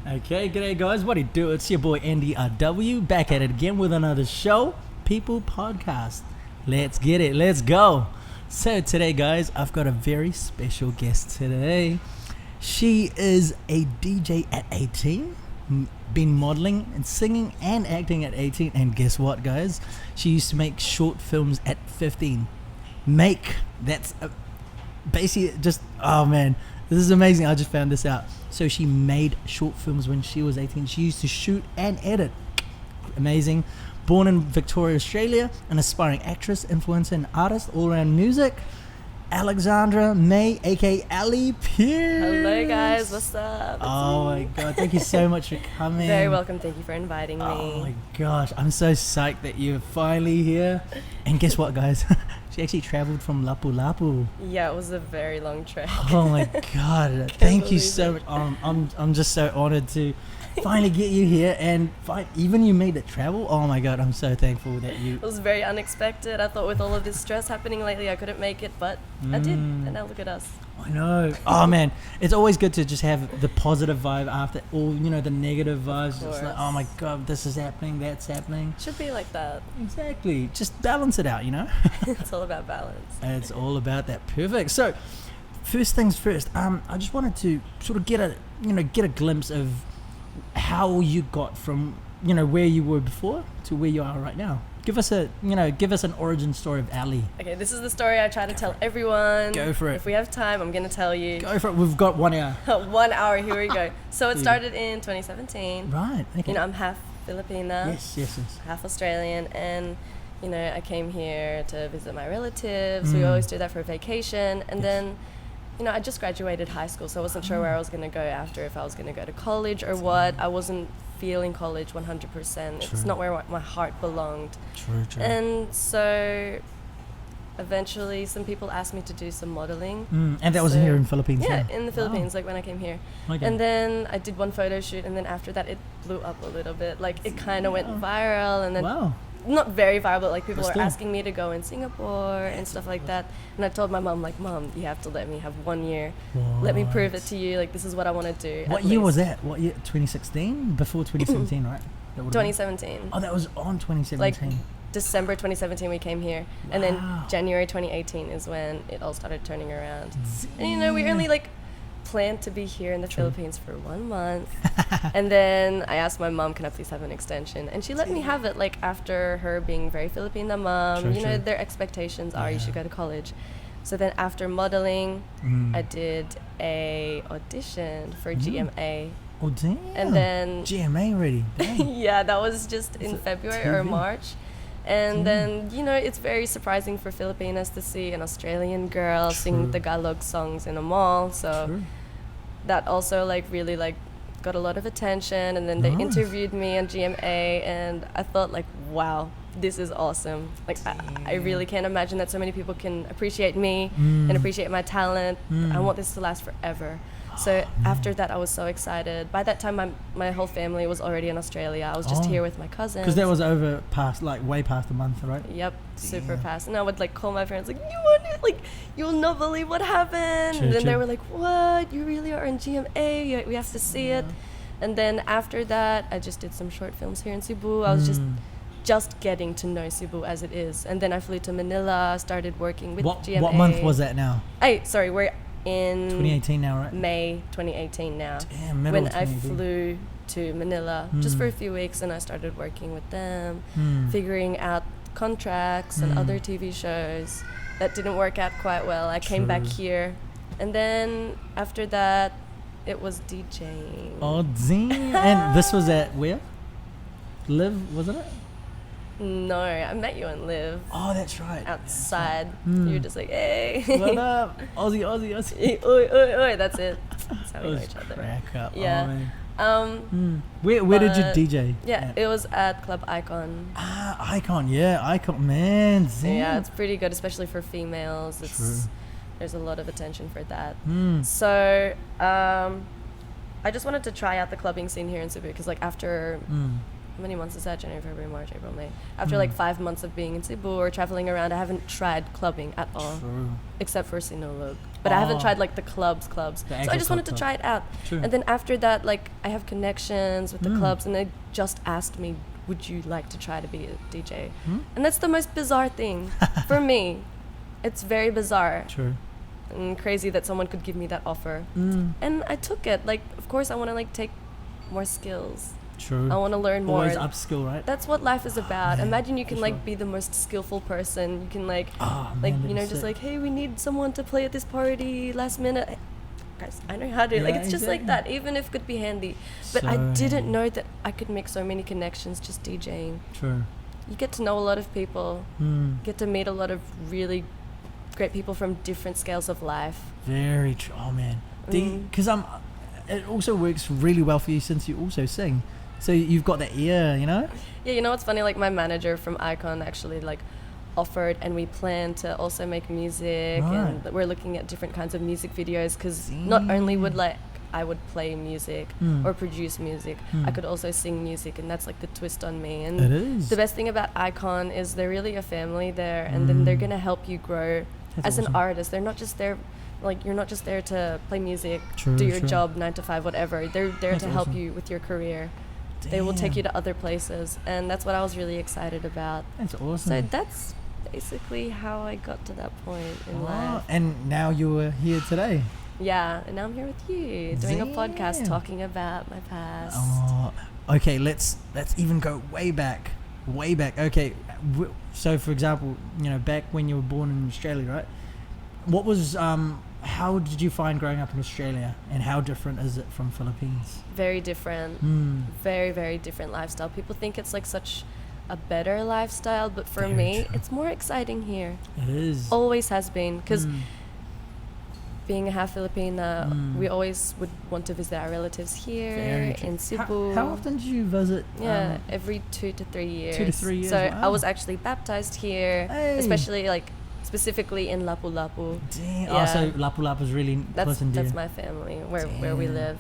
Okay, g'day guys, what do you do? It's your boy Andy RW, back at it again with another show, People Podcast. Let's get it, let's go. So today guys, I've got a very special guest today. She is a DJ at 18, been modeling and singing and acting at 18, and guess what guys? She used to make short films at 15. Basically just, oh man, this is amazing. I just found this out. So she made short films when she was 18. She used to shoot and edit. Amazing. Born in Victoria, Australia, an aspiring actress, influencer, and artist, all-around music. Alexandra May, aka Allie Pearce. Hello guys, what's up? Oh my god, thank you so much for coming. Very welcome, thank you for inviting me. Oh my gosh, I'm so psyched that you're finally here. And guess what guys? She actually travelled from Lapu-Lapu. Yeah, it was a very long trek. Oh my god, thank you so much. I'm just so honoured to finally get you here, and even you made it travel. Oh my god, I'm so thankful that you... It was very unexpected. I thought with all of this stress happening lately I couldn't make it, but I did, and now look at us. I know. Oh man, it's always good to just have the positive vibe after all, the negative vibes. It's like, oh my god, this is happening, that's happening. Should be like that. Exactly. Just balance it out, It's all about balance. It's all about that. Perfect. So, first things first. I just wanted to sort of get a glimpse of how you got from where you were before to where you are right now. Give us an origin story of Allie. Okay, this is the story I try to tell everyone. Go for it. If we have time, I'm going to tell you. Go for it. We've got 1 hour. 1 hour, here we go. So it started in 2017. Right, okay. I'm half Filipina. Yes. Half Australian, and I came here to visit my relatives. We always do that for vacation, and then I just graduated high school, so I wasn't sure where I was going to go after, if I was going to go to college or what. I wasn't feeling college 100%. It's not where my heart belonged. True. And so eventually some people asked me to do some modeling. And that was here in Philippines? Yeah, in the Philippines, like when I came here. Okay. And then I did one photo shoot, and then after that it blew up a little bit. Like it kind of went viral, and then not very viral, but like people are asking me to go in Singapore and stuff like that. And I told my mom, like, Mom, you have to let me have 1 year. Let me prove it to you. Like, this is what I want to do. What year was that? What year? 2016? Before 2017, right? 2017. Oh, that was on 2017. Like December 2017 we came here, and then January 2018 is when it all started turning around. And we only planned to be here in the Philippines for 1 month. And then I asked my mom, can I please have an extension? And she let me have it, after her being very Filipina mom. Their expectations are you should go to college. So then after modeling, I did a audition for GMA. Oh damn. And then GMA already. yeah, that was just in February or March. And then, it's very surprising for Filipinas to see an Australian girl sing Tagalog songs in a mall. So that also really got a lot of attention. And then they interviewed me on GMA, and I thought wow, this is awesome. I really can't imagine that so many people can appreciate me and appreciate my talent. I want this to last forever. So after that, I was so excited. By that time, my whole family was already in Australia. I was just here with my cousins. Because that was way past a month, right? Yep, super past. And I would call my parents, you want it? You'll not believe what happened. And then they were like, what? You really are in GMA? We have to see it. And then after that, I just did some short films here in Cebu. I was just getting to know Cebu as it is. And then I flew to Manila, started working with GMA. What month was that now? We're in 2018 now, right? May 2018 now. Damn, when I flew to Manila just for a few weeks, and I started working with them, figuring out contracts and other TV shows. That didn't work out quite well. I came back here, and then after that it was DJing. Oh damn. And this was at where? Live, wasn't it? No, I met you in Live. Oh, that's right. Outside. You're just like, hey. What up? Aussie. Oi. That's it. That's how we know each other. Crack up. Yeah. Where did you DJ? Yeah, it was at Club Icon. Icon. Yeah, Icon. Man, damn. Yeah, it's pretty good, especially for females. There's a lot of attention for that. So, I just wanted to try out the clubbing scene here in Cebu, because after how many months is that? January, February, March, April, May. After 5 months of being in Cebu or traveling around, I haven't tried clubbing at all, except for Sinulog. but I haven't tried like the clubs. The So I actual just wanted to club. try it out. True. And then after that, like I have connections with the clubs, and they just asked me, would you like to try to be a DJ? And that's the most bizarre thing for me. It's very bizarre. True. And crazy that someone could give me that offer. And I took it. Like, of course, I want to like take more skills. True. I want to learn more. Always upskill, right? That's what life is about. man, Imagine you for can like sure. be the most skillful person. You can like, Oh, like man, you know, that's just sick. like, hey, we need someone to play at this party last minute. Guys, I know how to. Like, Yeah, it's just like exactly. that. Even if it could be handy, but I So didn't handy. know that I could make so many connections just DJing. True. You get to know a lot of people. Get to meet a lot of really great people from different scales of life. Very true. Oh man, because it also works really well for you since you also sing, so you've got that ear, you know. Yeah, you know what's funny? Like my manager from Icon actually like offered, and we plan to also make music, and Right. we're looking at different kinds of music videos because not only would like I would play music or produce music, I could also sing music, and that's like the twist on me. And It is. the best thing about Icon is they're really a family there, and then they're gonna help you grow That's as awesome. an artist. They're not just there. Like you're not just there to play music, True, do your true. job 9 to 5, whatever. They're there That's to help awesome. you with your career. They will take Damn. you to other places, and that's what I was really excited about. That's awesome. So that's basically how I got to that point in life. And now you're here today. Yeah, and now I'm here with you doing a podcast Damn. talking about my past. Oh, okay. Let's even go way back. Okay. So, for example, you know, back when you were born in Australia, right? What was how did you find growing up in Australia, and how different is it from Philippines? Very different. Very, very different lifestyle. People think it's like such a better lifestyle, but for Very me, true. it's more exciting here. It is. Always has been, because being a half-Filipina, Mm. we always would want to visit our relatives here Very true. in Cebu. How often did you visit? Yeah, every 2 to 3 years. 2 to 3 years, So wow. I was actually baptized here, Hey. especially like specifically in Lapu-Lapu. Damn. Yeah. Oh, so Lapu-Lapu is really That's close and dear. that's my family where we Damn. live,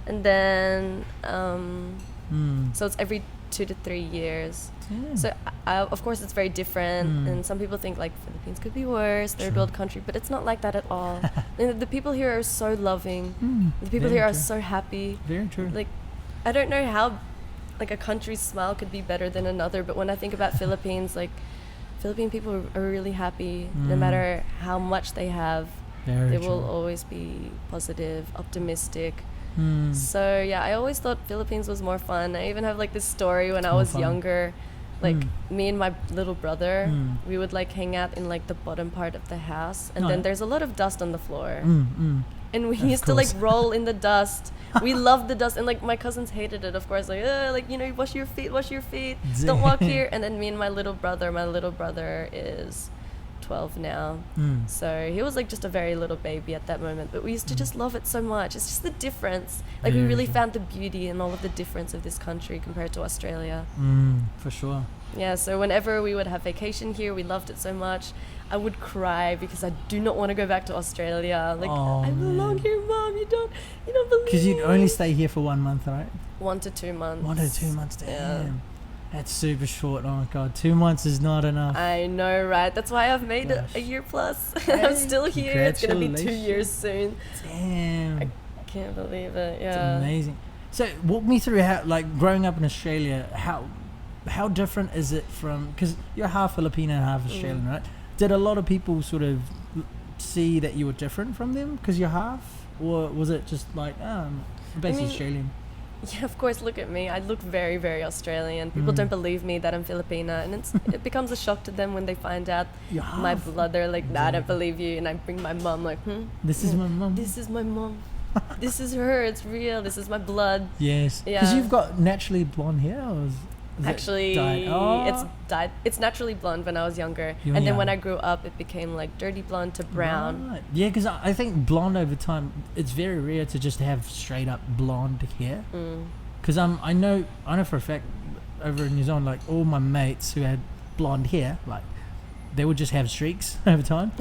and then Mm. so it's every 2 to 3 years. Damn. So of course it's very different, Mm. and some people think like Philippines could be worse, third True. world country, but it's not like that at all. And the people here are so loving. The people Very here are true. so happy. Very true. Like, I don't know how like a country's smile could be better than another, but when I think about Philippines, like Philippine people are really happy no Mm. matter how much they have. Very They true. will always be positive, optimistic. Mm. So yeah, I always thought Philippines was more fun. I even have like this story when I More was fun. younger. Like Mm. me and my little brother, Mm. we would like hang out in like the bottom part of the house, and Oh, then yeah. there's a lot of dust on the floor, Mm. and we Of used to like course. roll in the dust. We loved the dust, and like my cousins hated it, of course. Like you know, wash your feet, don't walk here. And then me and my little brother is 12 now. Mm. So he was like just a very little baby at that moment, but we used to just love it so much. It's just the difference. Like we Very really true. found the beauty in all of the difference of this country compared to Australia. For sure. Yeah, so whenever we would have vacation here, we loved it so much. I would cry because I do not want to go back to Australia. Like Oh, I belong man. here, Mom. You don't believe. Because you'd only stay here for 1 month, right? 1 to 2 months. 1 to 2 months. Damn. Yeah. That's super short. Oh my god, 2 months is not enough. I know, right? That's why I've made it Gosh. a year plus. Hey, I'm still here. It's gonna be 2 congratulations. years soon. Damn. I can't believe it. It's Yeah. amazing. So walk me through how, like, growing up in Australia, how different is it from, because you're half Filipino and half Australian, right? Did a lot of people sort of see that you were different from them because you're half, or was it just like, basically mean, Australian? Yeah, of course. Look at me. I look very, very Australian. People don't believe me that I'm Filipina, and it becomes a shock to them when they find out You're my half. blood. They're like, "Nah, I don't Exactly. believe you." And I bring my mom, like, This is my mum. This is my mom. This is her. It's real. This is my blood. Yes. Because Yeah. you've got naturally blonde hair, or is it Actually, dyed? Oh. it's dyed. It's naturally blonde when I was younger, You were and then when young. I grew up, it became like dirty blonde to brown. Right. Yeah, because I think blonde over time, it's very rare to just have straight up blonde hair. Because I know for a fact over in New Zealand, like all my mates who had blonde hair, like they would just have streaks over time,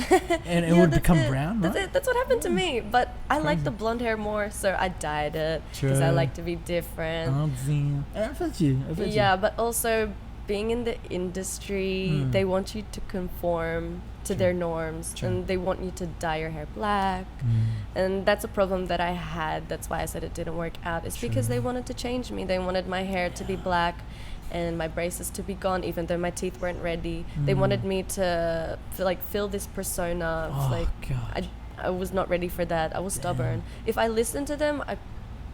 and it Yeah, would that's become it. brown. That's Right? it. That's what happened to me. But I like Crazy. the blonde hair more, so I dyed it because I True. like to be different. Oh, damn. I felt you. I felt Yeah, but also being in the industry, Mm. they want you to conform to their norms, and they want you to dye your hair black, and that's a problem that I had. That's why I said it didn't work out. It's because they wanted to change me. They wanted my hair to be black and my braces to be gone, even though my teeth weren't ready. They wanted me to fill this persona of I was not ready for that. I was stubborn. If I listened to them, I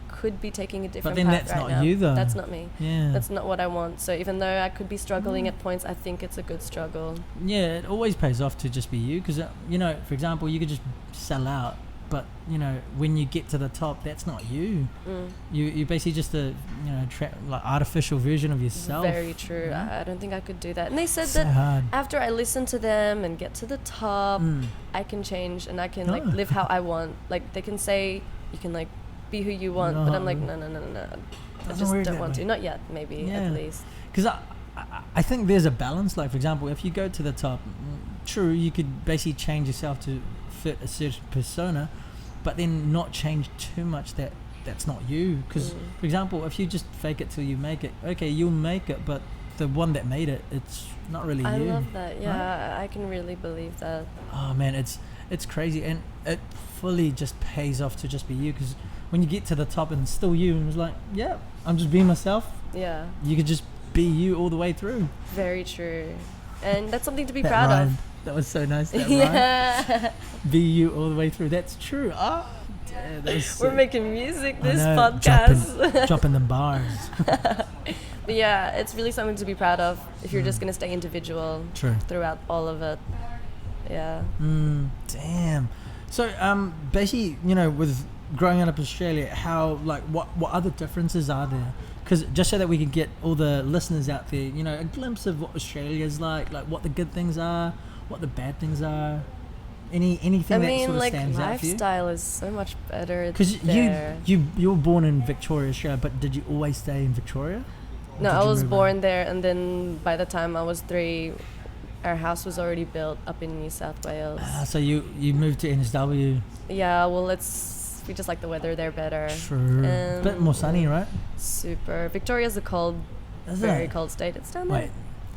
could be taking a different path right now. But then that's not you though. That's not me. Yeah. That's not what I want. So even though I could be struggling at points, I think it's a good struggle. Yeah, it always pays off to just be you, because you know, for example, you could just sell out, but you know, when you get to the top, that's not you. You're basically just a artificial version of yourself. Very true. I don't think I could do that. And they said that after I listen to them and get to the top, I can change and I can live how I want. Like they can say you can be who you want, but I'm like no. I just don't want to. Not yet, maybe at least. Because I think there's a balance. Like for example, if you go to the top, true, you could basically change yourself to fit a certain persona, but then not change too much that's not you. Because for example, if you just fake it till you make it, okay, you'll make it, but the one that made it, it's not really you. I love that. Yeah, right? I can really believe that. Oh man, it's crazy, and it fully just pays off to just be you, because when you get to the top and it's still you, and it's like, yeah, I'm just being myself. Yeah. You could just be you all the way through. Very true. And that's something to be proud of. That was so nice. That be you all the way through. That's true. Oh, yeah, we're making music this podcast. Dropping them bars. But yeah, it's really something to be proud of if you're just going to stay individual throughout all of it. Yeah. Damn. So basically, you know, with growing up in Australia, how what other differences are there? Because just so that we can get all the listeners out there, you know, a glimpse of what Australia's like what the good things are, what the bad things are, anything that sort of stands out for you. Lifestyle is so much better. Because you were born in Victoria, Australia, but did you always stay in Victoria? No, I was born there, and then by the time I was 3, our house was already built up in New South Wales. So you moved to NSW. Yeah, well, we just like the weather there better. True. A bit more sunny, right? Super. Victoria's a very cold state. It's down there. Wait,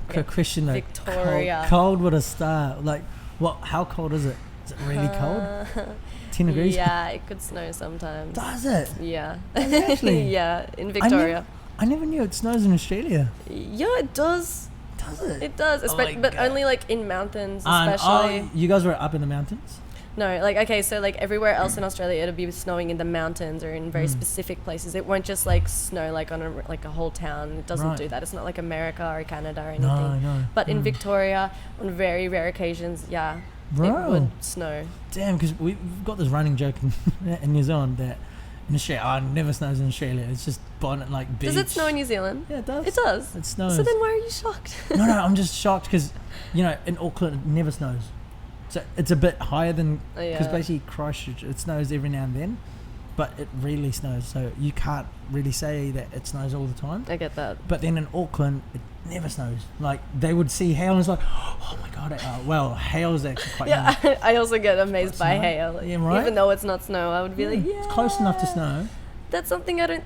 quick question though. Victoria. Cold with a star. Like, how cold is it? Is it really cold? 10 degrees? Yeah, it could snow sometimes. Does it? Yeah. Actually? Yeah, in Victoria. I never knew it snows in Australia. Yeah, it does. Does it? It does, but only in mountains, especially. You guys were up in the mountains? No, everywhere else in Australia, it'll be snowing in the mountains or in very specific places. It won't just snow on a whole town. It doesn't do that. It's not like America or Canada or anything. No. But in Victoria, on very rare occasions, it would snow. Damn, because we've got this running joke in New Zealand that in Australia, it never snows in Australia. It's just bonnet beach. Does it snow in New Zealand? Yeah, it does. It does? It snows. So then why are you shocked? No, I'm just shocked because, you know, in Auckland, it never snows. So it's a bit higher than, because basically Christchurch, it snows every now and then, but it rarely snows. So you can't really say that it snows all the time. I get that. But then in Auckland, it never snows. They would see hail and it's like, oh my God. Hail is actually quite nice. I also get amazed by hail. Yeah, right? Even though it's not snow, I would be it's close enough to snow. That's something I don't...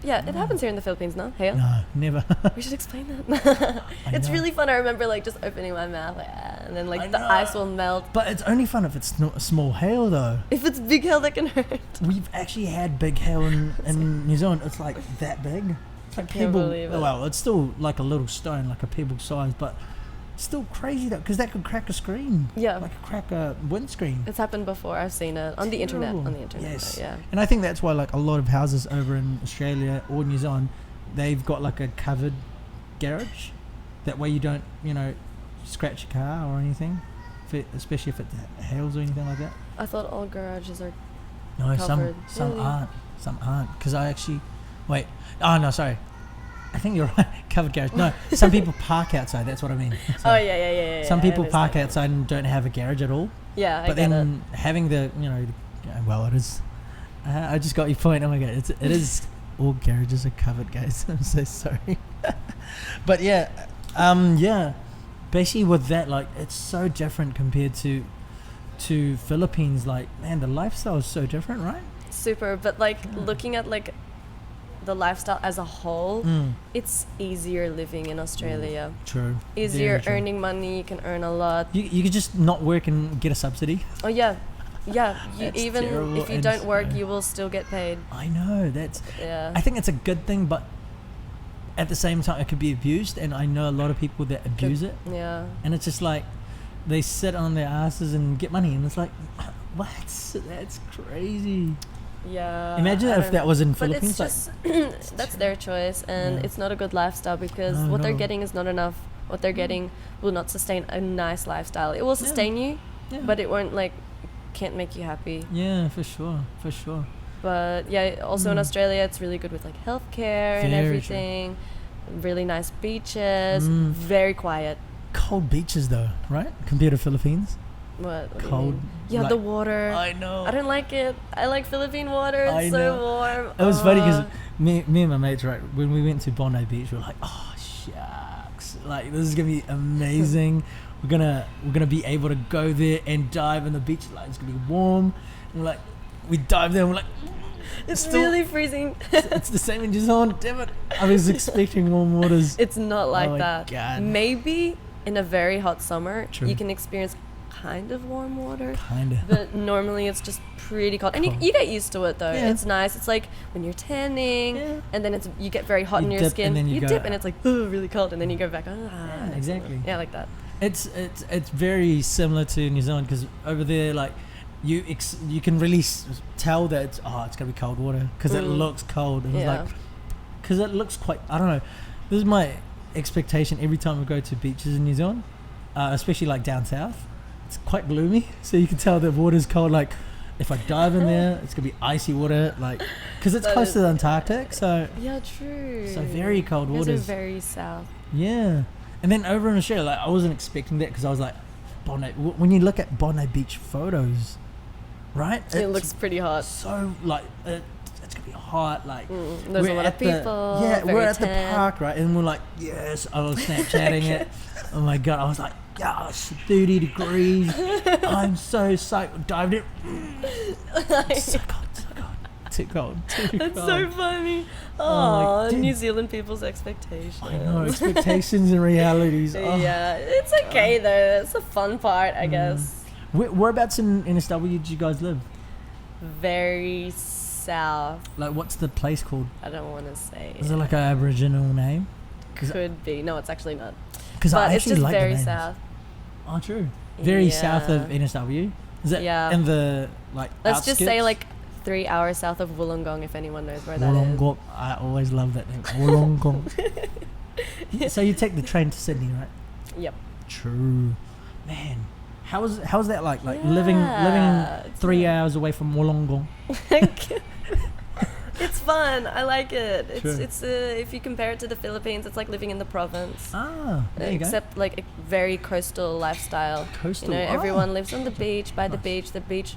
it happens here in the Philippines, no? Hail? No, never. We should explain that. It's really fun. I remember just opening my mouth and then the ice will melt. But it's only fun if it's not a small hail though. If it's big hail, that can hurt. We've actually had big hail in New Zealand. It's that big. It's like pebble. Well, it's still like a little stone, like a pebble size, but still crazy though, because that could crack a screen. Yeah. Crack a windscreen. It's happened before. I've seen it on the internet. Yes. Yeah. And I think that's why a lot of houses over in Australia or New Zealand, they've got a covered garage. That way you don't, scratch your car or anything, especially if it hails or anything like that. I thought all garages are covered. Some really? aren't. Some aren't. Because I actually... Wait. Oh, no, sorry. I think you're right. Covered garage. No, some people park outside. That's what I mean. So yeah. Some people park outside and don't have a garage at all. Yeah, but then having the, it is. I just got your point. Oh my God, it is. All garages are covered, guys. I'm so sorry. But basically with that, it's so different compared to Philippines. Man, the lifestyle is so different, right? Super, but looking at the lifestyle as a whole, it's easier living in Australia. True. Easier Very true. earning money, you can earn a lot. You could just not work and get a subsidy. Oh yeah, yeah. That's Even terrible if you and don't work, so- you will still get paid. I know that's. Yeah. I think it's a good thing, but at the same time, it could be abused, and I know a lot of people that abuse it, Yeah. and it's just like they sit on their asses and get money, and it's like, what? That's crazy. Yeah. Imagine I if don't that know. was in But Philippines. it's just that's their choice, and Yeah. it's not a good lifestyle because No, what they're no. getting is not enough. What they're getting will not sustain a nice lifestyle. It will sustain you, Yeah. but it won't can't make you happy. Yeah, for sure, for sure. But yeah, also in Australia, it's really good with like healthcare and Very true. everything. Really nice beaches. Mm. Very quiet. Cold beaches though, right? Compared to Philippines. What do you Cold, mean? Yeah, like- the water. I know. I don't like it. I like Philippine water. It's I so know. warm. It was funny because me and my mates, right, when we went to Bondi Beach, we were like, oh shucks, like this is gonna be amazing. We're gonna be able to go there and dive in the beach. Like it's gonna be warm. And we're like, we dive there and we're like, it's still- really freezing. it's the same in New Zealand. Damn it! I was expecting warm waters. It's not like my that. God. Maybe in a very hot summer, True. you can experience kind of warm water. Kinda. But normally it's just pretty cold. And Cold. you get used to it though. Yeah. It's nice. It's like when you're tanning Yeah. and then you get very hot You in your dip skin. and then you go- dip and it's like, oh, really cold. And then you go back, Yeah, exactly. Yeah, like that. It's very similar to New Zealand because over there, like you can really tell that it's gonna be cold water because it looks cold. And Yeah. it's like because it looks quite. I don't know. This is my expectation every time we go to beaches in New Zealand, especially like down south. It's quite gloomy, so you can tell the water's cold. Like if I dive in there, it's gonna be icy water. Like because it's That close is- to the Antarctic, so Yeah, true. So very cold You guys are waters. very south. yeah. And then over in Australia, like I wasn't expecting that because I was like, Bondi. When you look at Bondi Beach photos, right? It It's looks pretty hot. so like it's gonna be hot. Like There's a we're lot of at the- people. yeah, very we're at the tan. park, right? And we're like, yes. I was Snapchatting it. Oh my god! I was like, yes, 30 degrees. I'm so psyched. Dived in. So cold, so cold. Too cold. Too That's cold. so funny. Oh, Oh, like, dude. New Zealand people's expectations. I know expectations and realities. Oh. Yeah, it's okay though. It's the fun part, I guess. Whereabouts in NSW did you guys live? Very south. Like, what's the place called? I don't want to say. Is it like an Aboriginal name? Could be. No, it's actually not. Because But I it's actually just like the very names. south. Oh, true. Very south of Yeah. NSW. Is it Yeah. in the like? Let's just say outskirts? like 3 hours south of Wollongong, if anyone knows where that is. Wollongong. I always love that name. Wollongong. So you take the train to Sydney, right? Yep. True. Man, how's that like? Like living Yeah, it's 3 hours away from Wollongong. It's fun. I like it. Sure. It's if you compare it to the Philippines, it's like living in the province. Ah, there you go. Except like a very coastal lifestyle. Coastal. You know, Oh. everyone lives on the beach, by the Nice. beach. The beach,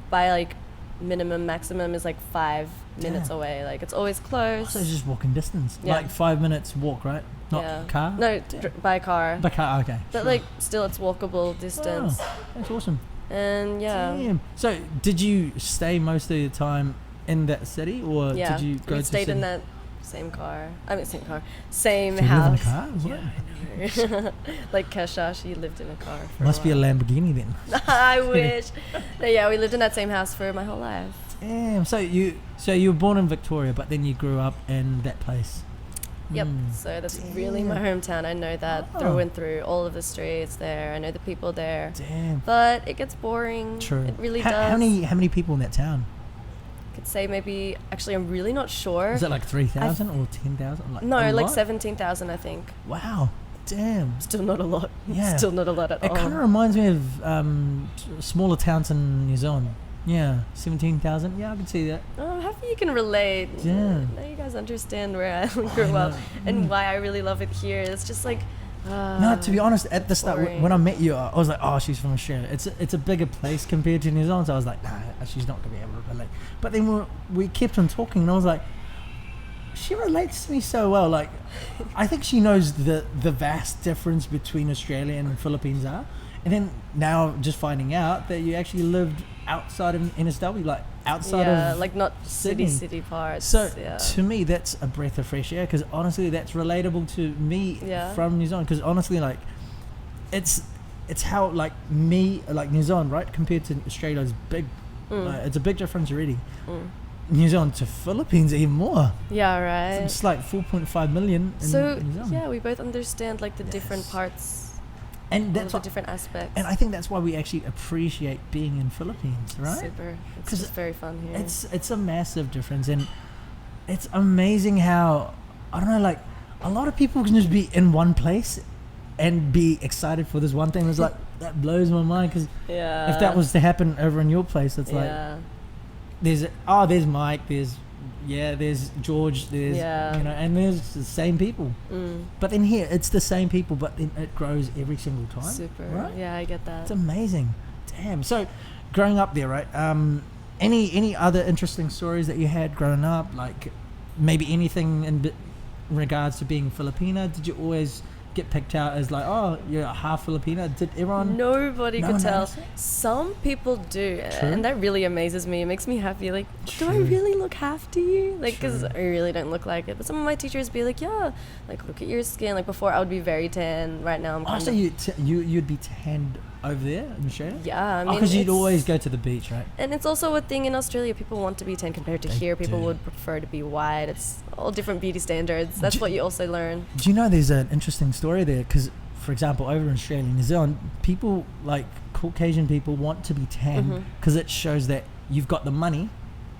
by like maximum is like 5 minutes Damn. away. Like it's always close. So it's just walking distance. Yeah. Like 5 minutes walk, right? Not Yeah. car? No, by car. By car, okay. But sure. like still, it's walkable distance. Oh, that's awesome. And yeah, Damn. So did you stay most of the time in that city or yeah. did you go we to stayed in city? that same car. I mean, same car, same So you live in a house. car? What? Yeah, I know. Like Kesha, she lived in a car. For Must be a while. Lamborghini then. I wish. But yeah, we lived in that same house for my whole life. Damn. So you were born in Victoria, but then you grew up in that place. Yep. Mm. So that's really my hometown. I know that Oh. through and through. All of the streets there. I know the people there. Damn. But it gets boring. True. It really How- does. How many people in that town? I could say maybe. Actually, I'm really not sure. Is it like 3,000 or 10,000? Like No, a like lot? 17,000, I think. Wow. Damn. Still not a lot. Yeah. Still not a lot at It all. kind of reminds me of smaller towns in New Zealand. Yeah, 17,000. Yeah, I can see that. Oh, I'm happy you can relate. Yeah. Now you guys understand where I grew know. up and Mm. why I really love it here. It's just like. No, to be honest, at the start boring. when I met you, I was like, "Oh, she's from Australia." It's a bigger place compared to New Zealand, so I was like, "Nah, she's not gonna be able to relate." But then we kept on talking, and I was like, "She relates to me so well." Like, I think she knows the vast difference between Australia and the Philippines are. And then now, just finding out that you actually lived outside of NSW, like outside yeah, of like not Sydney. city parts. So yeah. to me, that's a breath of fresh air, because honestly, that's relatable to me Yeah. from New Zealand. Because honestly, like, it's how like New Zealand, right, compared to Australia is big. Like, it's a big difference already. New Zealand to Philippines even more. Yeah, right. It's like 4.5 million. In So New Zealand. yeah, we both understand like the different Yes. parts, and all that's the what, different aspects. and I think that's why we actually appreciate being in Philippines, right? Super. It's 'Cause just very fun here. It's a massive difference, and it's amazing how, I don't know, like, a lot of people can just be in one place and be excited for this one thing. It's like, that blows my mind, because yeah. if that was to happen over in your place, it's like, yeah. there's Mike, there's George, there's Yeah. and there's the same people. But in here, it's the same people, but then it grows every single time. Super. right? Yeah, I get that. It's amazing. Damn. So, growing up there, right? Any other interesting stories that you had growing up? Like, maybe anything in regards to being Filipina? Did you always get picked out as like, oh, you're half Filipina? Did everyone? Nobody No could one tell. noticed it? Some people do, True. and that really amazes me. It makes me happy. Like, do I True. really look half to you? Like, because True. I really don't look like it. But some of my teachers be like, yeah, like look at your skin. Like before, I would be very tan. Right now, I'm Oh, kind so of. you'd be tanned over there in Australia? Yeah, I mean, because you'd it's- always go to the beach, right? And it's also a thing in Australia. People want to be tan compared to They here. People do. would prefer to be white. It's all different beauty standards. That's what you also learn. Do you know there's an interesting story there? Because, for example, over in Australia and New Zealand, people like Caucasian people want to be tan because it shows that you've got the money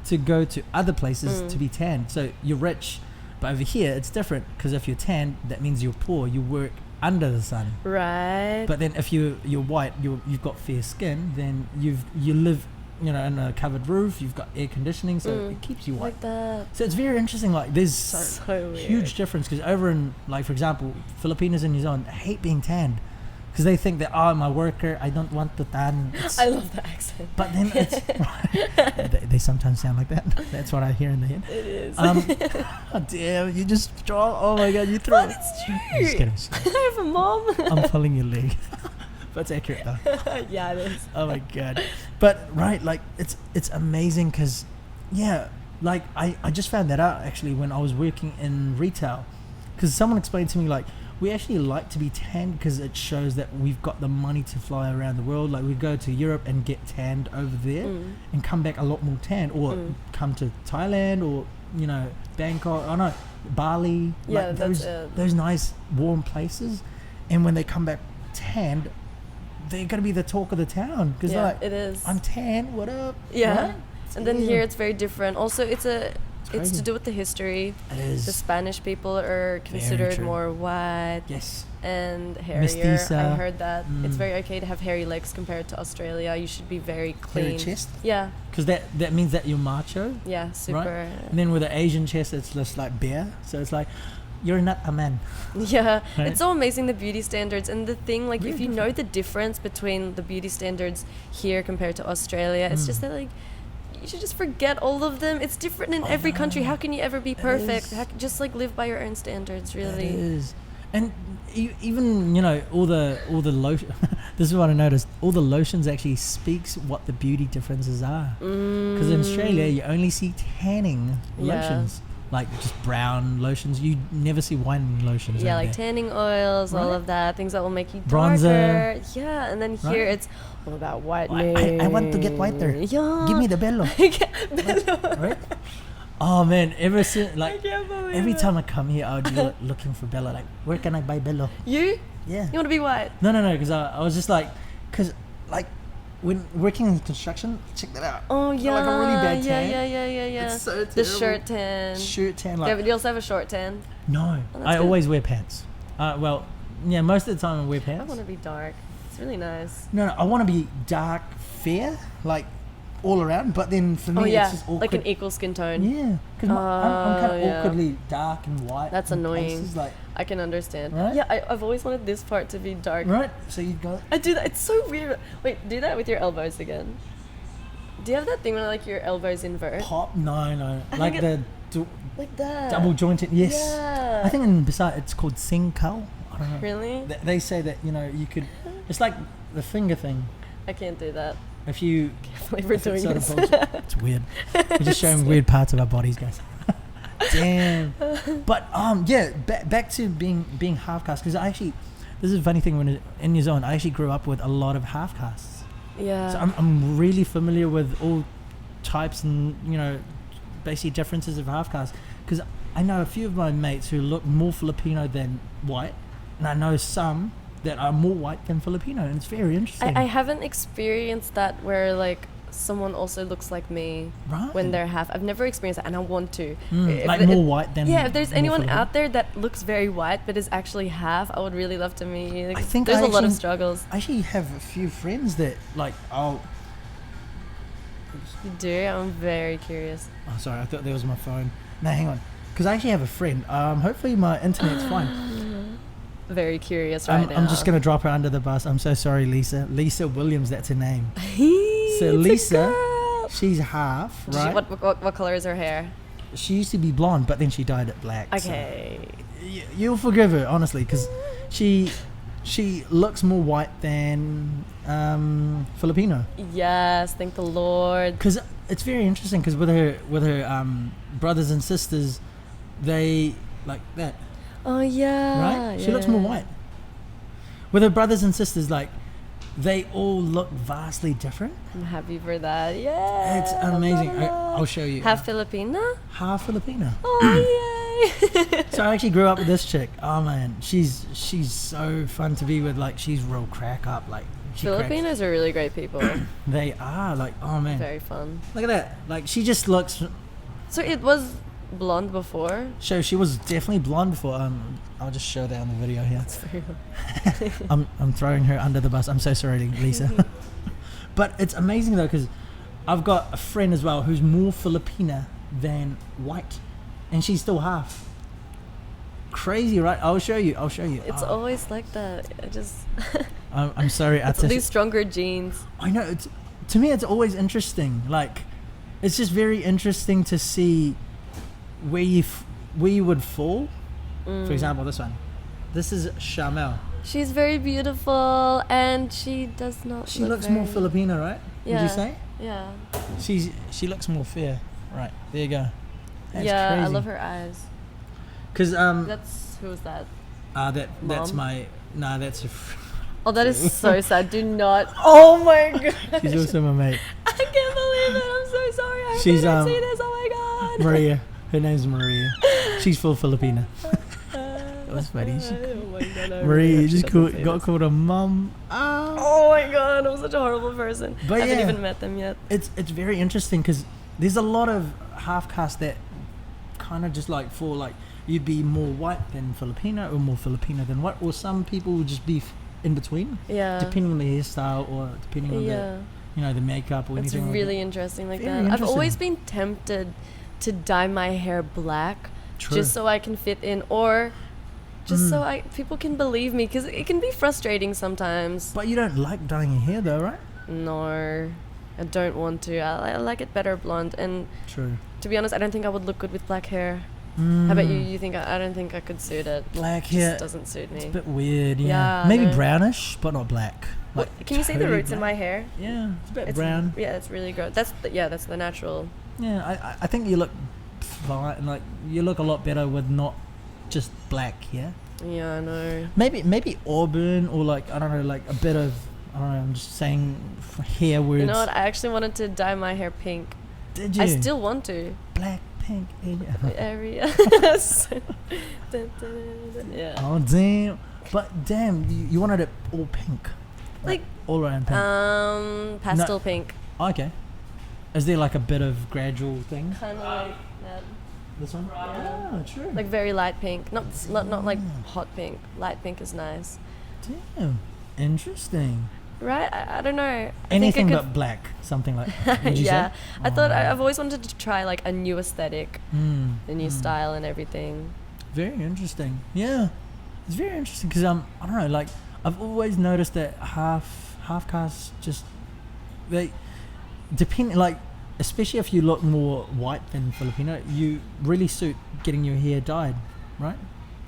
to go to other places to be tan. So you're rich. But over here, it's different, because if you're tan, that means you're poor. You work under the sun. Right. But then if you're white, you've got fair skin, then you live in a covered roof, you've got air conditioning, so it keeps you white. like that. So it's very interesting. Like, there's So weird. huge difference, because over in, like, for example, Filipinos in New Zealand hate being tanned, because they think that, oh, I'm a worker, I don't want to tan. I love the accent. But then it's they sometimes sound like that. That's what I hear in the head. It is. Oh, damn, you just draw. Oh my god, you threw But it. it's Just true. kidding. I have a mom. I'm pulling your leg. But it's accurate though. Yeah, it is. Oh my god. But right, like, it's amazing, because like I just found that out actually when I was working in retail, because someone explained to me, like, we actually like to be tanned because it shows that we've got the money to fly around the world. Like, we go to Europe and get tanned over there and come back a lot more tan, or come to Thailand, or Bangkok, Bali, Yeah, like that's it. those nice warm places, and when they come back tanned, they're gonna be the talk of the town, because Yeah, like, it is. I'm tan, what up? Yeah. Right? And then Yeah. here it's very different. Also, it's crazy. to do with the history. It is. The Spanish people are considered true. more white Yes. and hairier. Mestiza. I heard that it's Mm. very okay to have hairy legs compared to Australia. You should be very clean. Hairy chest? Yeah, Because that means that you're macho, yeah, super. and then with the Asian chest, it's just like bare. So it's like, you're not a man. Yeah, Right? it's so amazing, the beauty standards. And the thing, like, Very if you know the difference between the beauty standards here compared to Australia, it's just that, like, you should just forget all of them. It's different in every country. How can you ever be perfect? is. Just like live by your own standards, It really. is. And even all the lotion. This is what I noticed. All the lotions actually speaks what the beauty differences are. Because in Australia, you only see tanning Yeah. lotions, like just brown lotions. You never see wine lotions. Yeah, over like there. tanning oils, all Right? of that, things that will make you Bronzer. darker. Yeah, and then here Right? it's all about whitening. I want to get whiter. Yeah. Give me the bello. Right? Oh man, ever since, like, every time I come here, I would be looking for bello. Like, where can I buy bello? You Yeah. want to be white? No, because I was just like, because like when working in construction, check that out. Oh yeah, like a really bad yeah, tan. yeah. It's so The terrible. shirt tan. Shirt tan, Yeah, like, but you also have a short tan. no, Oh, that's I good. always wear pants. Well, yeah, most of the time I wear I pants. want to be dark. It's really nice. No, I want to be dark, fair, like all around. But then for me, Oh yeah, it's just awkward. like an equal skin tone. Yeah, because I'm kind of yeah. awkwardly dark and white. That's in annoying. places, like, I can understand. Right? Yeah, I've always wanted this part to be dark. right? So you got I do that. It's so weird. Wait, do that with your elbows again. Do you have that thing where like your elbows invert? pop. No, I like think the Like that. double jointed. Yes, Yeah. I think in beside it's called sing kau. I don't know. Really? They say that you could. It's like the finger thing. I can't do that. if you Can't believe we're if it's doing sort of this. bullshit, it's weird. We're just showing weird parts of our bodies, guys. Damn. But yeah, back to being half caste, because I actually, this is a funny thing, when in New Zealand I actually grew up with a lot of half castes. Yeah. So I'm really familiar with all types and, you know, basic differences of half caste, because I know a few of my mates who look more Filipino than white, and I know some that are more white than Filipino, and it's very interesting. I haven't experienced that where like someone also looks like me Right. when they're half. I've never experienced that, and I want to. If like the- more white than Yeah, if there's more anyone Filipino. out there that looks very white but is actually half, I would really love to meet you. Like, I think there's I a lot of actually- struggles. I actually have a few friends that like oh You do? I'm very curious. sorry, I thought that was my phone. No, hang on, because I actually have a friend. Hopefully my internet's fine. Very curious right now. I'm just gonna drop her under the bus. I'm so sorry, Lisa Williams, that's her name. So It's a Lisa, girl. she's half, Does right? What color is her hair? She used to be blonde, but then she dyed it black. so Okay. you'll forgive her, honestly, because she looks more white than Filipino. Yes, thank the Lord. Because it's very interesting, because with her brothers and sisters, they like that, Oh yeah. right? She looks more white. With her brothers and sisters, like, they all look vastly different. I'm happy for that. Yeah. It's amazing. I'll show you. Half Filipina? Half Filipino. Oh yay. So I actually grew up with this chick. Oh man, she's so fun to be with. Like, she's real crack up. Like, she cracks- Filipinos are really great people. They are like, oh man, Very fun. look at that. Like, she just looks. So it was blonde before? So she was definitely blonde before. I'll just show that on the video here. It's very I'm throwing her under the bus. I'm so sorry, Lisa. But it's amazing though, because I've got a friend as well who's more Filipina than white, and she's still half. Crazy, right? I'll show you. It's Oh, always like that. I just I'm sorry. it's these stronger genes. I know. To me, it's always interesting. Like, it's just very interesting to see where you would fall. For example, this one. This is Shamel. She's very beautiful and she does not She look looks very, more Filipino, right? Would Yeah. you say? Yeah. She looks more fair. Right. There you go. That's yeah, crazy. I love her eyes. Because That's who's that? that's Mom? my that's Oh, that is so sad. Do not. Oh my god. she's also my mate. I can't believe it. I'm so sorry. I She's, didn't see this. Oh my god. Maria. Her name's Maria. She's full Filipina. That was funny. Oh my god. I Maria, really you just shouldn't say got this. called a mum. Ah. Oh my god, I'm such a horrible person. But I haven't yeah. even met them yet. It's very interesting, because there's a lot of half caste that kind of just like fall like you'd be more white than Filipino or more Filipino than white, or some people would just be in between, Yeah. depending on the hairstyle or depending on Yeah. the the makeup or It's anything. really like interesting like Very that. I've interesting. always been tempted to dye my hair black True. just so I can fit in, or just so Mm. people can believe me, because it can be frustrating sometimes. that. But you don't like dyeing your hair though, right? No, I don't want to. I like it better blonde, and True. to be honest, I don't think I would look good with black hair. Mm. How about you? You think I don't think I could suit it. Black It hair. just doesn't suit It's a me. bit weird. Yeah. Yeah, Maybe no. brownish, but not black. What, Like, can you see the totally roots in black. my hair? Yeah, it's a bit It's, brown. Yeah, it's really good. That's the natural. Yeah, I think you look fine. Like, you look a lot better with not just black. Yeah. Yeah, I know. Maybe auburn, or like, I don't know, like a bit of, I don't know, I'm just saying hair words. You know what? I actually wanted to dye my hair pink. Did you? I still want to. Black, pink, yeah. Every yeah. Oh damn! But damn, you wanted it all pink, Like all around pink. pastel pink. Okay. Is there like a bit of gradual thing? Kind of like that. This one? Yeah. Oh, true. Like very light pink. Not like hot pink. Light pink is nice. Damn, interesting. Right? I don't know. I Anything think I but black, something like. Would you yeah. say? I thought Oh. I've always wanted to try like a new aesthetic, a new mm. style and everything. Very interesting. Yeah, it's very interesting, because I don't know, like, I've always noticed that half caste just, they depend, like, especially if you look more white than Filipino, you really suit getting your hair dyed, right?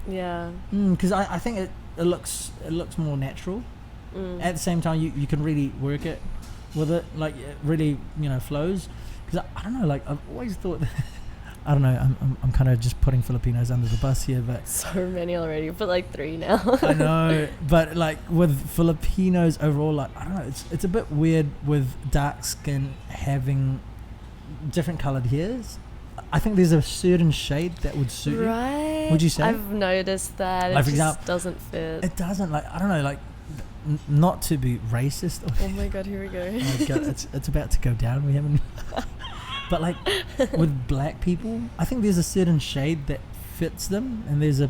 Yeah. Because I think it looks more natural. At the same time, you can really work it. with it. Like it really, flows. Because I don't know. Like I've always thought. I don't know. I'm kind of just putting Filipinos under the bus here, but So many already. You put like 3 now. I know. But like with Filipinos overall, like I don't know. It's a bit weird with dark skin having different colored hairs. I think there's a certain shade that would suit you. Right. Would you say? I've noticed that. Like, It for just example, doesn't fit. It doesn't. Like I don't know. Like not to be racist. Oh my god, here we go. Oh my God, it's about to go down. We haven't. But like with black people, I think there's a certain shade that fits them, and there's a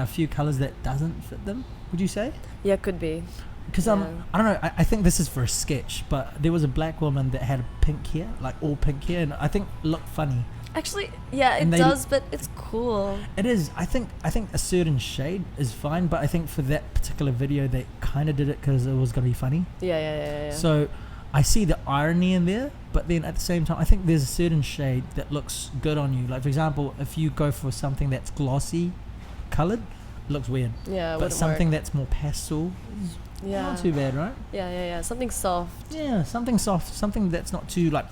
few colors that doesn't fit them. Would you say? Yeah, could be. Because Yeah. I don't know. I think this is for a sketch, but there was a black woman that had pink hair, like all pink hair, and I think looked funny. Actually, yeah, it And they- does, but it's cool. It is. I think a certain shade is fine, but I think for that particular video, they kind of did it because it was gonna be funny. Yeah. So I see the irony in there, but then at the same time, I think there's a certain shade that looks good on you. Like for example, if you go for something that's glossy colored, it looks weird. Yeah, it But wouldn't something work. that's more pastel is Yeah. not too bad, right? Yeah. Something soft. Yeah, something soft, something that's not too like,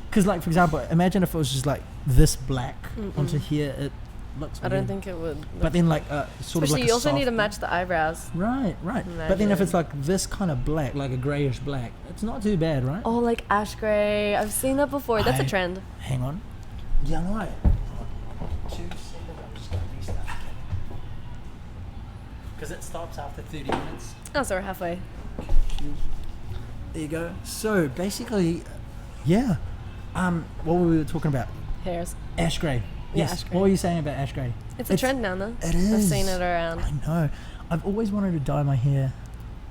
Because like for example, imagine if it was just like this black onto here, it looks I weird. don't think it would. But then like sort Especially of like you a also need to soft- match the eyebrows. Right. But then if it's Imagine. like this kind of black, like a greyish black, it's not too bad, right? Oh, like ash gray. I've seen that before. That's a I- trend. Hang on. Yeah, right. 2 seconds. I'm just gonna restart. Because it stops after 30 minutes. Oh, so we're halfway. There you go. So basically, yeah. What were we talking about? Hairs. Ash grey. Yeah, Yes. ash grey. What were you saying about ash grey? It's a trend now, though. It is. I've seen it around. I know. I've always wanted to dye my hair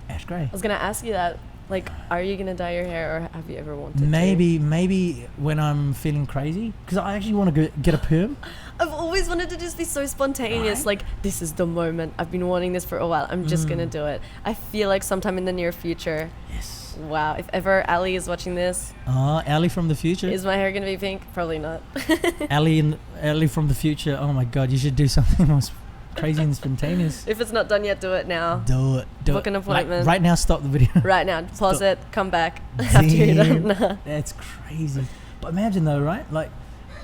ash grey. I was gonna ask you that. Like, are you gonna dye your hair, or have you ever wanted to? Maybe when I'm feeling crazy, because I actually want to get a perm. I've always wanted to just be so spontaneous. Right? Like, this is the moment. I've been wanting this for a while. I'm just gonna do it. I feel like sometime in the near future. Yes. Wow. If ever Allie is watching this, Oh, Allie from the future. is my hair gonna be pink? Probably not. Allie from the future. Oh my God, you should do something more crazy and spontaneous. If it's not done yet, do it now. Do it. Book it. an appointment. Right now, stop the video. Right now. Pause Stop. it. Come back after you're Damn. done. That's crazy. But imagine though, right? Like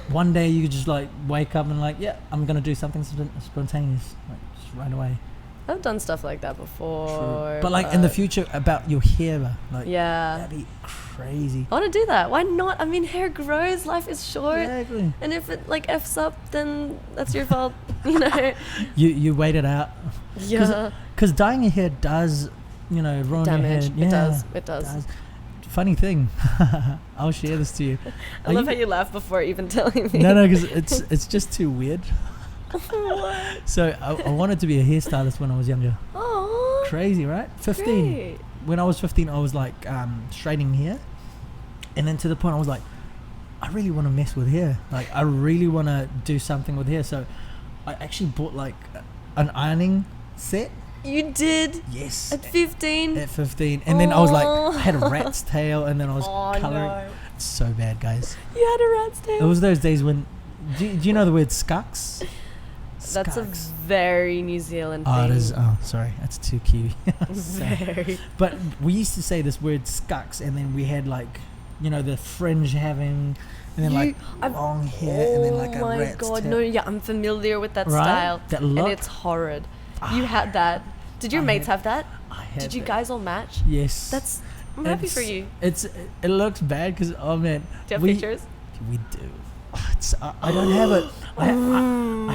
one day you could just like wake up and like, yeah, I'm gonna do something spontaneous, like just right away. I've done stuff like that before. True. But like in the future, about your hair, like Yeah. that'd be crazy. I want to do that. Why not? I mean, hair grows. Life is short. Exactly. And if it like F's up, then that's your fault. You know. You wait it out. Yeah. Because dyeing your hair does, ruin Damage. your hair. It Yeah, does. It does. Funny thing. I'll share this to you. I love how you laugh before even telling me. No, because it's just too weird. What? So I wanted to be a hairstylist when I was younger. Oh. Crazy, right? 15. Great. When I was 15, I was like straightening hair, and then to the point I was like, I really want to mess with hair. Like I really want to do something with hair. So I actually bought like an ironing set. You did Yes. at 15. At 15, and then I was like, Aw. I had a rat's tail, and then I was Oh, coloring. no. It's so bad, guys. You had a rat's tail. It was those days when. Do you know the word scucks? That's a Scucks. very New Zealand thing. Oh, it is. Oh, sorry, that's too Kiwi. Very. But we used to say this word scucks, and then we had like, the fringe having, and then like I've- long hair, and then like a Oh my rat's god, tail. no, yeah, I'm familiar with that Right? style. That and look? it's horrid. You had that. Did your I mates had- have that? I had Did you that. guys all match? Yes. That's. I'm happy for you. It looks bad because oh man. Do you have we, pictures? We do. I don't have it. I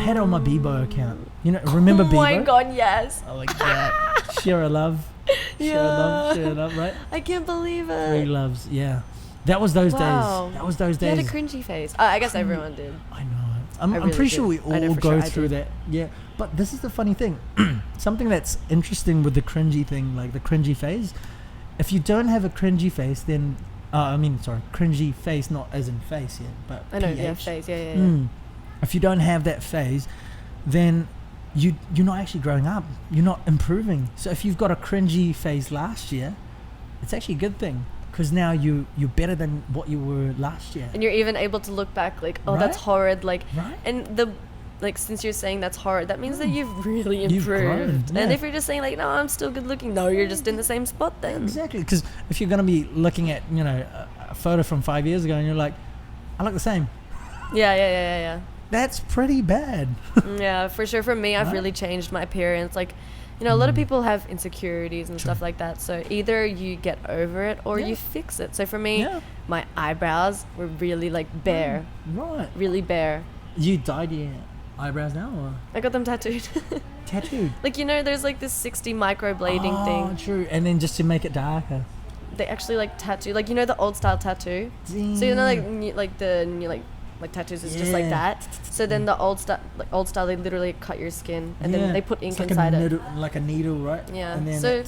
had it on my Bebo account. Remember Bebo? Oh my god, yes. Oh my god. Share a love. Share a love, right? I can't believe Three it. loves, yeah. That was those Wow. days. That was those You had a days. cringy face. I guess everyone did. I know. I'm really pretty sure did. we I know all for go sure I through did. that. Yeah. But this is the funny thing. Something that's interesting with the cringy thing, like the cringy phase. If you don't have a cringy face, then cringy face, not as in face yet, but I know, PH. yeah, face, yeah. If you don't have that phase, then you're not actually growing up. You're not improving. So if you've got a cringy phase last year, it's actually a good thing because now you're better than what you were last year. And you're even able to look back like, oh, that's Right? horrid. Like, Right? and like since you're saying that's hard, that means that you've really You've grown, improved. yeah. And if you're just saying like, no, I'm still good looking, no, you're just in the same spot then. Exactly, because if you're going to be looking at, you know, a photo from 5 years ago and you're like, I look the same. Yeah. That's pretty bad. Yeah, for sure. For me, I've Right. really changed my appearance. Like, you know, a lot of people have insecurities and True. stuff like that. So either you get over it or Yeah. you fix it. So for me, Yeah. my eyebrows were really like bare, Right. really bare. You dyed your eyebrows now or I got them tattooed. tattooed? Like, you know, there's like this 60 microblading Oh, thing. true. And then just to make it darker. They actually like tattoo, like, you know, the old style tattoo. So you know, like the new like tattoos is just like Yeah. that. So then the old style, they literally cut your skin and Yeah. then they put ink It's like inside a it. needle, like a needle, right? Yeah. And then So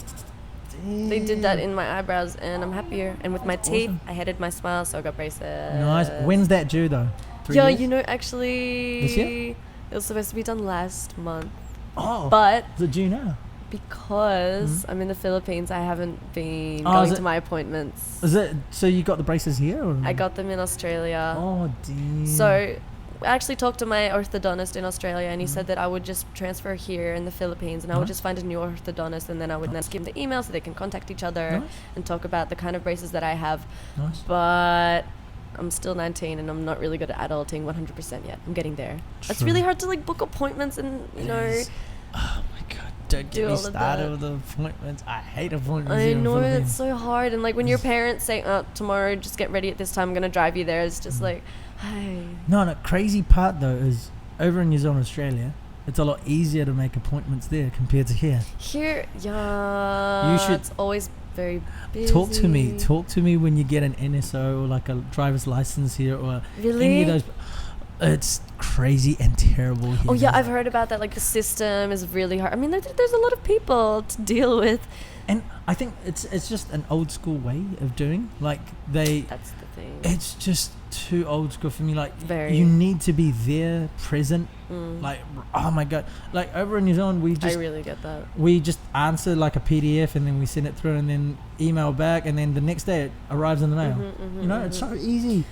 they did that Damn. in my eyebrows, and I'm happier. And with my That's teeth, awesome. I hated my smile, so I got braces. Nice. When's that due though? 3 Yeah, years? you know, actually, This year? it was supposed to be done last month, Oh, but is it due now? because I'm in the Philippines, I haven't been Oh, going is to it- my appointments. Is it? So you got the braces here? Or? I got them in Australia. Oh, damn. So I actually talked to my orthodontist in Australia, and he said that I would just transfer here in the Philippines, and I would Nice. just find a new orthodontist, and then I would then give them the email so they can contact each other Nice. and talk about the kind of braces that I have. Nice. But I'm still 19 and I'm not really good at adulting 100% yet. I'm getting there. It's True. really hard to like book appointments and you It know. is. Oh my god! Don't Do get me all of started that. with the appointments. I hate appointments. I here in know Philippines. it's so hard, and like when your parents say, "Oh, tomorrow, just get ready at this time. I'm gonna drive you there." It's just like, hey. No, crazy part though is over in New Zealand, Australia, it's a lot easier to make appointments there compared to here. Here, yeah, You should- it's always very busy. Talk to me when you get an NSO or like a driver's license here or Really? any of those. It's crazy and terrible here. Oh yeah, I've heard about that. Like the system is really hard. I mean, there's a lot of people to deal with. And I think it's just an old school way of doing. Like That's the thing. it's just too old school for me. Like Very. you need to be there, present. Mm. Like oh my god, like over in New Zealand we I just really get that. we just answer like a PDF and then we send it through and then email back and then the next day it arrives in the mail. You know, it's so easy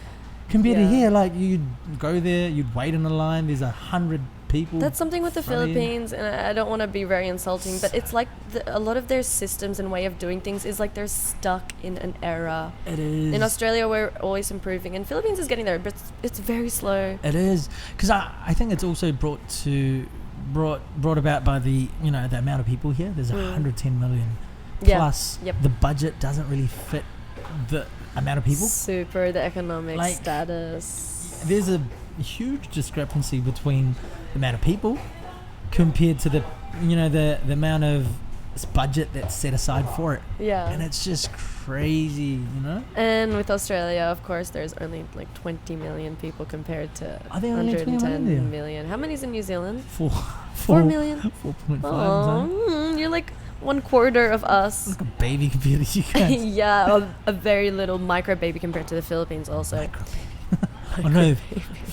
compared to Yeah. here. Like you'd go there, you'd wait in a line. There's 100 people. That's something with the front of you. Philippines, and I don't want to be very insulting, but it's like a lot of their systems and way of doing things is like they're stuck in an era. It is. In Australia, we're always improving, and Philippines is getting there, but it's very slow. It is because I think it's also brought about by the the amount of people here. There's 110 million Yeah. plus. Yep. The budget doesn't really fit the amount of people. Super the economic Like, status. There's a huge discrepancy between the amount of people compared to the the amount of budget that's set aside for it, Yeah. and it's just crazy. And with Australia, of course, there's only like 20 million people compared to Are there only 20 million 110 there? million. How many's in New Zealand? 4 million. 4.5. Oh, you're like 1/4 of us. Like a baby compared to you guys. Yeah, a very little micro baby compared to the Philippines also. I know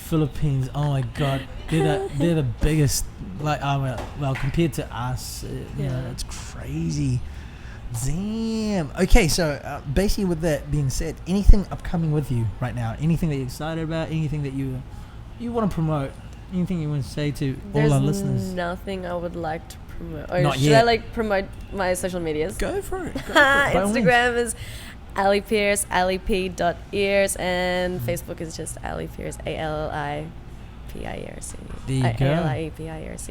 Philippines. Oh my god, they're the biggest. Like well compared to us, Yeah. it's crazy. Damn. Okay, so basically, with that being said, anything upcoming with you right now? Anything that you're excited about? Anything that you want to promote? Anything you want to say to There's all our listeners? nothing I would like to promote. Or Not should I yet. like promote my social medias? Go for it. Go for it. By all means. Instagram is Allie Pearce, alliep.ears, and Facebook is just Allie Pearce, ALLIPIERCE. There you go. ALIEPIRCE.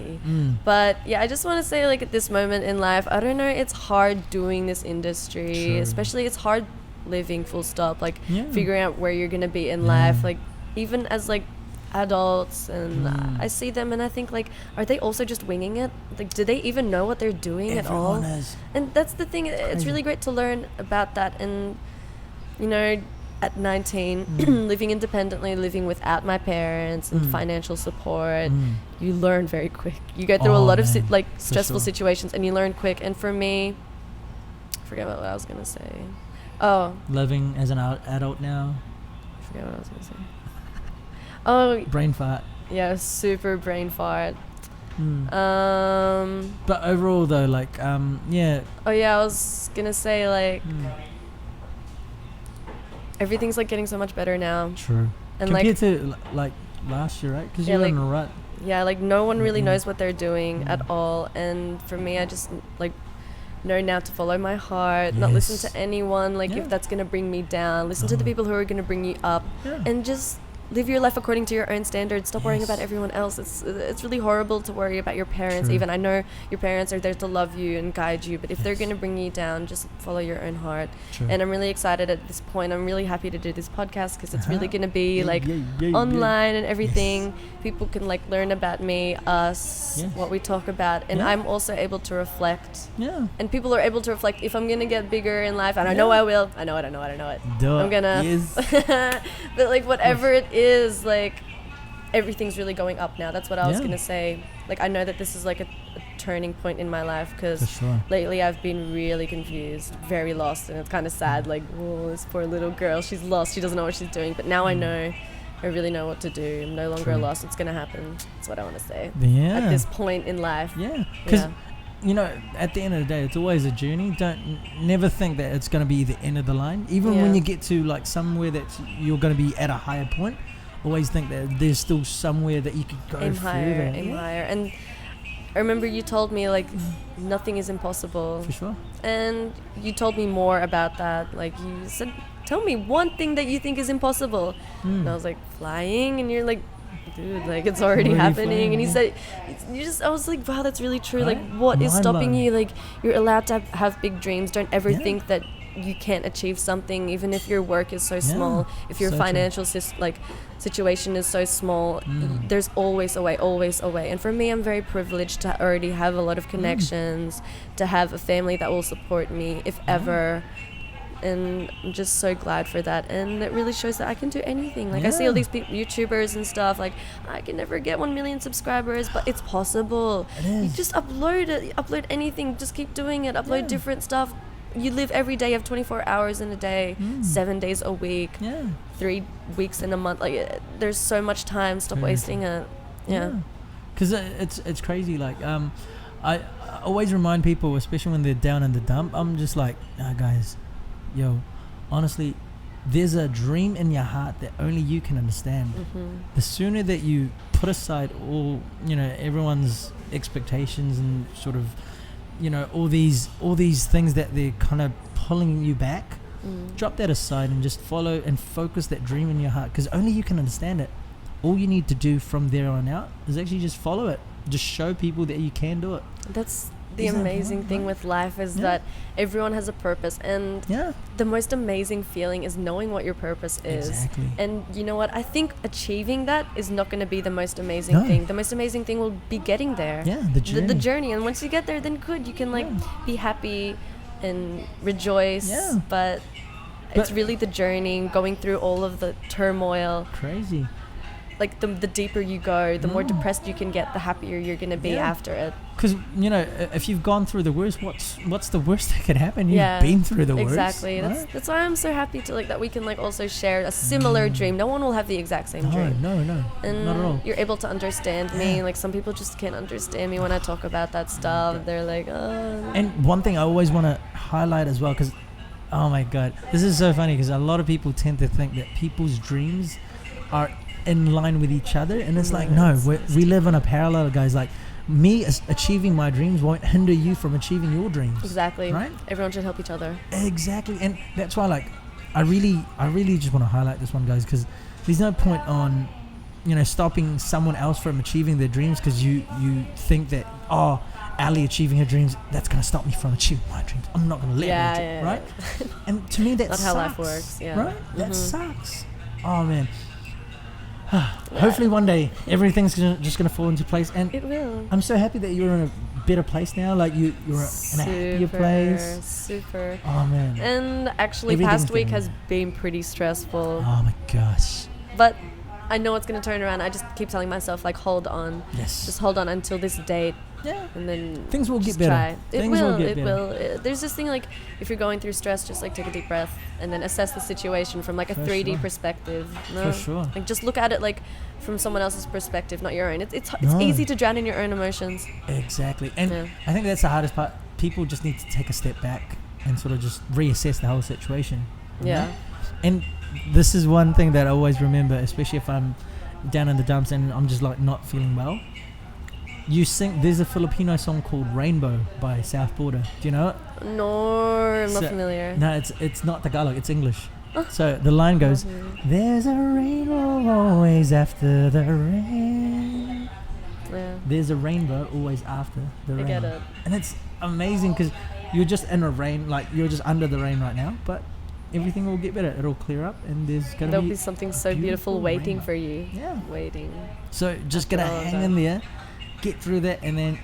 But But yeah, I just want to say, like, at this moment in life, I don't know, it's hard doing this industry. True. Especially, it's hard living, full stop. Like, Yeah. figuring out where you're going to be in Yeah. life. Like, even as, like, adults, and I see them and I think, like, are they also just winging it? Like, do they even know what they're doing at all? everyone is. And that's the thing. It's Crazy. really great to learn about that. And, you know, at 19, living independently, living without my parents and financial support, you learn very quick. You go through a Oh, lot of man, like for stressful sure. situations, and you learn quick. And for me, I forget what I was gonna say. Oh, Living as an adult now, I forget what I was gonna say. Oh, brain fart. yeah, super brain fart. But overall, though, like, yeah. Oh yeah, I was gonna say, like, everything's like getting so much better now. True. And Compared to like last year, right? Because Yeah, you were like- in a rut. Yeah, like no one really knows what they're doing at all. And for me, I just like know now to follow my heart, not listen to anyone, like if that's gonna bring me down, listen to the people who are gonna bring you up, and just live your life according to your own standards. Stop worrying about everyone else. It's really horrible to worry about your parents. Even I know your parents are there to love you and guide you, but if they're going to bring you down, just follow your own heart. And I'm really excited at this point. I'm really happy to do this podcast because it's really going to be online and everything. People can like learn about me, us, what we talk about, and I'm also able to reflect. And people are able to reflect if I'm going to get bigger in life, and I know I will. I know it. I'm gonna but like whatever it is, like everything's really going up now. That's what I was gonna say. Like I know that this is like a turning point in my life because lately I've been really confused, very lost, and it's kind of sad. Like, oh, this poor little girl, she's lost, she doesn't know what she's doing. But now I know, I really know what to do. I'm no longer lost. It's gonna happen. That's what I want to say. At this point in life. Because you know, at the end of the day, it's always a journey. Never think that it's going to be the end of the line. Even when you get to like somewhere that you're going to be at a higher point, always think that there's still somewhere that you could go aim further. Higher. And I remember you told me like nothing is impossible. For sure. And you told me more about that. Like you said, tell me one thing that you think is impossible. And I was like, flying, and you're like, dude, like it's already happening. Flying, and he said, I was like, wow, that's really true. Right? Like, what is stopping you? Like, you're allowed to have big dreams. Don't ever think that you can't achieve something, even if your work is so small, if your financial situation is so small. There's always a way. And for me, I'm very privileged to already have a lot of connections, to have a family that will support me if ever. And I'm just so glad for that, and it really shows that I can do anything. Like I see all these YouTubers and stuff, like I can never get 1 million subscribers, but it's possible. You just upload anything, just keep doing it, upload different stuff. You live every day, you have 24 hours in a day, 7 days a week, 3 weeks in a month. Like there's so much time. Stop wasting it. Because it's crazy. Like I always remind people, especially when they're down in the dump, I'm just like, guys, yo, honestly, there's a dream in your heart that only you can understand. The sooner that you put aside all, everyone's expectations and sort of, all these things that they're kind of pulling you back, drop that aside and just follow and focus that dream in your heart, because only you can understand it. All you need to do from there on out is actually just follow it. Just show people that you can do it. That's the amazing thing with life is that everyone has a purpose, and the most amazing feeling is knowing what your purpose is. Exactly. And you know what? I think achieving that is not going to be the most amazing thing. The most amazing thing will be getting there. The journey. The journey. And once you get there, then good. You can be happy and rejoice. But it's really the journey, going through all of the turmoil. Crazy. Like the deeper you go, the more depressed you can get, the happier you're going to be after it. Because, if you've gone through the worst, what's the worst that could happen? You've been through the worst. Exactly. Right? That's why I'm so happy to that we can also share a similar dream. No one will have the exact same dream. No, and not at all. You're able to understand me. Like some people just can't understand me when I talk about that stuff. They're like, oh. And one thing I always want to highlight as well, because, oh my God, this is so funny, because a lot of people tend to think that people's dreams are in line with each other, and it's like, no, we live in a parallel, guys. Like me achieving my dreams won't hinder you from achieving your dreams. Exactly. Right? Everyone should help each other. Exactly. And that's why I really just want to highlight this one, guys, because there's no point on stopping someone else from achieving their dreams because you think that, Allie achieving her dreams, that's going to stop me from achieving my dreams. I'm not going to let her right? And to me, that not sucks. Not how life works. Right? That sucks. Oh man. Hopefully one day everything's just going to fall into place, and it will. I'm so happy that you're in a better place now. Like you're in a happier place. Super. Oh man. And actually, past week has been pretty stressful. Oh my gosh. But I know it's going to turn around. I just keep telling myself, hold on. Yes. Just hold on until this date. Yeah. And then things will get better. It will. There's this thing, if you're going through stress, just take a deep breath and then assess the situation from a 3D perspective. For sure. Just look at it from someone else's perspective, not your own. It's easy to drown in your own emotions. Exactly. And I think that's the hardest part. People just need to take a step back and sort of just reassess the whole situation. Yeah. And this is one thing that I always remember, especially if I'm down in the dumps and I'm just like not feeling well, you sing. There's a Filipino song called Rainbow by South Border. Do you know it? No, I'm not familiar. No, it's not Tagalog, it's English. So the line goes, there's a rainbow always after the rain. Yeah. There's a rainbow always after the rain. I get it. And it's amazing because you're just in a rain, like you're just under the rain right now, but everything will get better. It'll clear up and there'll be something so beautiful waiting rainbow for you. Yeah. Waiting. So just gotta hang in there, get through that, and then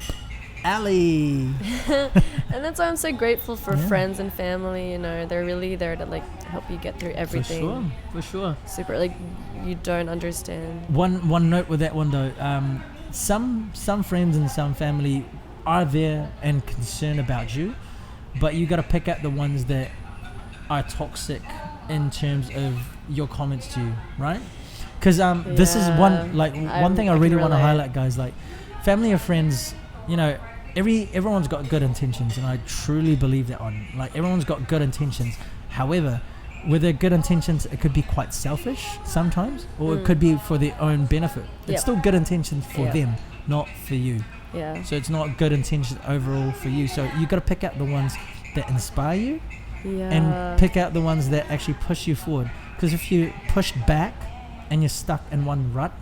Allie. And that's why I'm so grateful for friends and family. You know, they're really there to like help you get through everything. For sure. Super. Like you don't understand. One note with that one though. Some friends and some family are there and concerned about you, but you got to pick out the ones that are toxic in terms of your comments to you, right? Because this is one thing I really want to highlight, guys. Like family or friends, you know, everyone's got good intentions, and I truly believe that one. Like everyone's got good intentions. However, with their good intentions, it could be quite selfish sometimes, or it could be for their own benefit. It's still good intentions for them, not for you. Yeah. So it's not good intentions overall for you. So you got to pick out the ones that inspire you, and pick out the ones that actually push you forward. Because if you pushed back and you're stuck in one rut,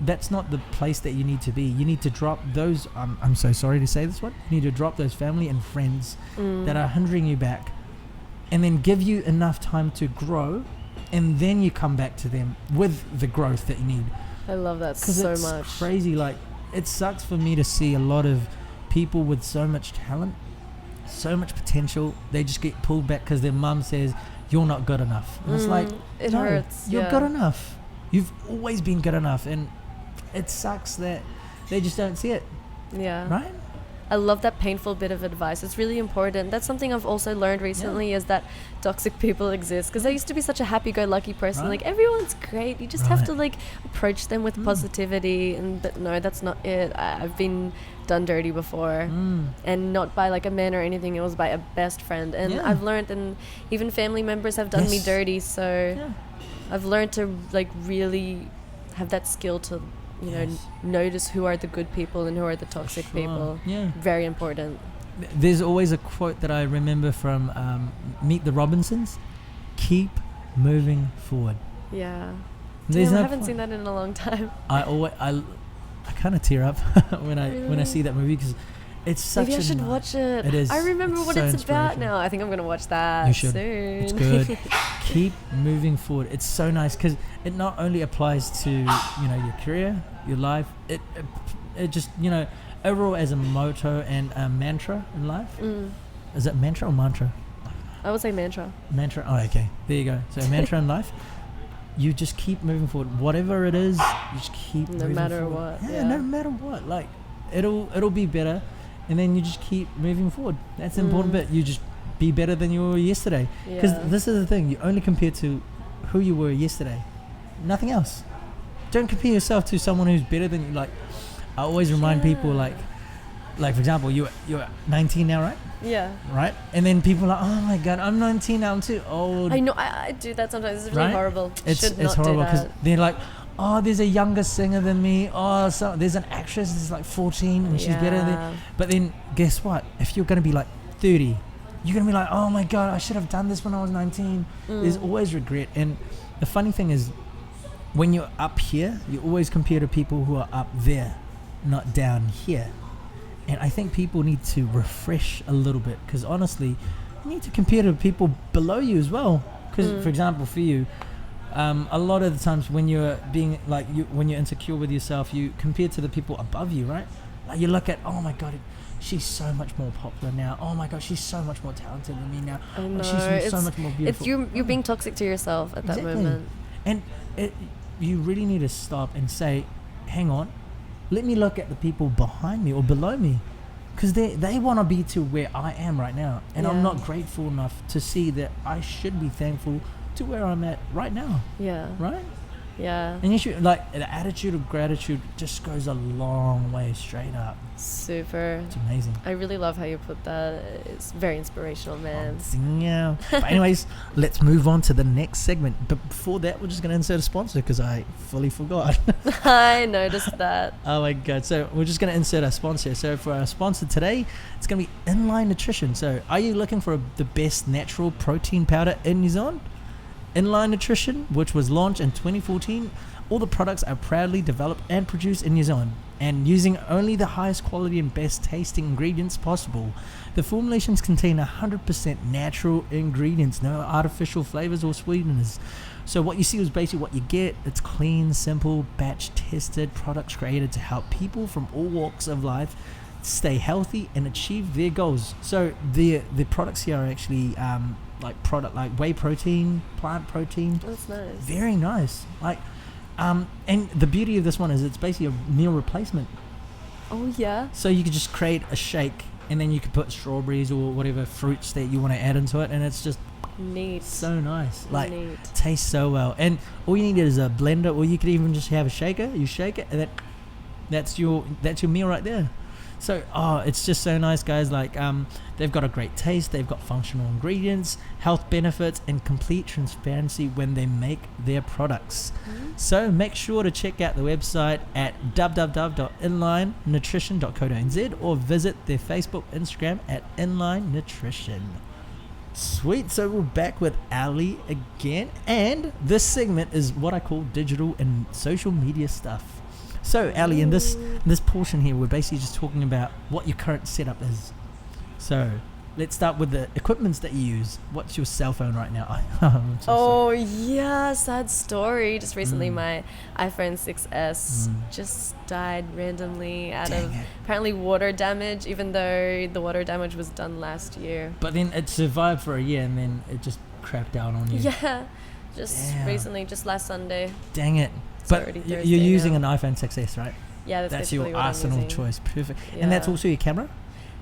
that's not the place that you need to be. You need to drop those. I'm so sorry to say this one. You need to drop those family and friends that are hindering you back, and then give you enough time to grow, and then you come back to them with the growth that you need. I love that so it's much. Crazy. Like it sucks for me to see a lot of people with so much talent, so much potential. They just get pulled back because their mum says you're not good enough, and it's like it hurts. You're good enough. You've always been good enough, and it sucks that they just don't see it. Yeah. Right? I love that painful bit of advice. It's really important. That's something I've also learned recently is that toxic people exist. Because I used to be such a happy-go-lucky person. Like, everyone's great. You just have to, like, approach them with positivity. But no, that's not it. I've been done dirty before. And not by, like, a man or anything. It was by a best friend. And I've learned, and even family members have done me dirty. So I've learned to, like, really have that skill to... you know, notice who are the good people and who are the toxic people. Yeah. Very important. There's always a quote that I remember from Meet the Robinsons. Keep moving forward. Yeah. Damn, I haven't seen that in a long time. I kind of tear up when I see that movie because it's such. Maybe I should watch it. It is. I remember what it's about now. I think I'm gonna watch that. You should. Soon. It's good. Keep moving forward. It's so nice because it not only applies to your career, your life. It just overall as a motto and a mantra in life. Is it mantra or mantra? I would say mantra. Mantra. Oh, okay. There you go. So a mantra in life. You just keep moving forward. Whatever it is, you just keep moving forward. No matter what. Yeah, no matter what. Like it'll be better. And then you just keep moving forward. That's the important bit. You just be better than you were yesterday. Because this is the thing. You only compare to who you were yesterday. Nothing else. Don't compare yourself to someone who's better than you. Like, I always remind people, like for example, you're 19 now, right? Yeah. Right? And then people are like, oh my God, I'm 19 now. I'm too old. I know. I do that sometimes. It's really horrible. It's horrible because they're like, oh, there's a younger singer than me. Oh, so there's an actress that's like 14 and she's better than. But then guess what? If you're going to be like 30, you're going to be like, oh my God, I should have done this when I was 19. There's always regret. And the funny thing is, when you're up here, you always compare to people who are up there, not down here. And I think people need to refresh a little bit because honestly, you need to compare to people below you as well. Because, for example, for you, a lot of the times when you're being like when you're insecure with yourself, you compare to the people above you, right? Like you look at, oh my God, she's so much more popular now. Oh my God, she's so much more talented than me now. I know. She's so much more beautiful. It's you're being toxic to yourself at that moment. And you really need to stop and say, hang on, let me look at the people behind me or below me, because they want to be to where I am right now, and I'm not grateful enough to see that I should be thankful to where I'm at right now. Yeah. Right? Yeah. And you should, like, the attitude of gratitude just goes a long way straight up. Super. It's amazing. I really love how you put that. It's very inspirational, man. Yeah. But anyways, let's move on to the next segment. But before that, we're just going to insert a sponsor because I fully forgot. I noticed that. Oh my God. So we're just going to insert our sponsor. So for our sponsor today, it's going to be Inline Nutrition. So are you looking for the best natural protein powder in New Zealand? Inline Nutrition, which was launched in 2014, all the products are proudly developed and produced in New Zealand and using only the highest quality and best tasting ingredients possible. The formulations contain 100% natural ingredients, no artificial flavors or sweeteners. So what you see is basically what you get. It's clean, simple, batch tested products created to help people from all walks of life stay healthy and achieve their goals. So the products here are actually like whey protein, plant protein. That's nice. Very nice. Like and the beauty of this one is it's basically a meal replacement. Oh yeah. So you could just create a shake and then you could put strawberries or whatever fruits that you want to add into it, and it's just neat. So nice. Like neat. Tastes so well. And all you need is a blender, or you could even just have a shaker. You shake it and that's your meal right there. So, it's just so nice, guys. Like, they've got a great taste. They've got functional ingredients, health benefits, and complete transparency when they make their products. Mm-hmm. So, make sure to check out the website at www.inlinenutrition.co.nz or visit their Facebook, Instagram at Inline Nutrition. Sweet. So, we're back with Allie again. And this segment is what I call digital and social media stuff. So, Allie, in this portion here, we're basically just talking about what your current setup is. So, let's start with the equipments that you use. What's your cell phone right now? Yeah, sad story. Just recently, my iPhone 6S just died randomly out of apparently water damage, even though the water damage was done last year. But then it survived for a year, and then it just crapped out on you. Yeah, just recently, just last Sunday. Dang it. But you're using an iPhone 6S, right? Yeah, that's your arsenal choice. Perfect. Yeah. And that's also your camera?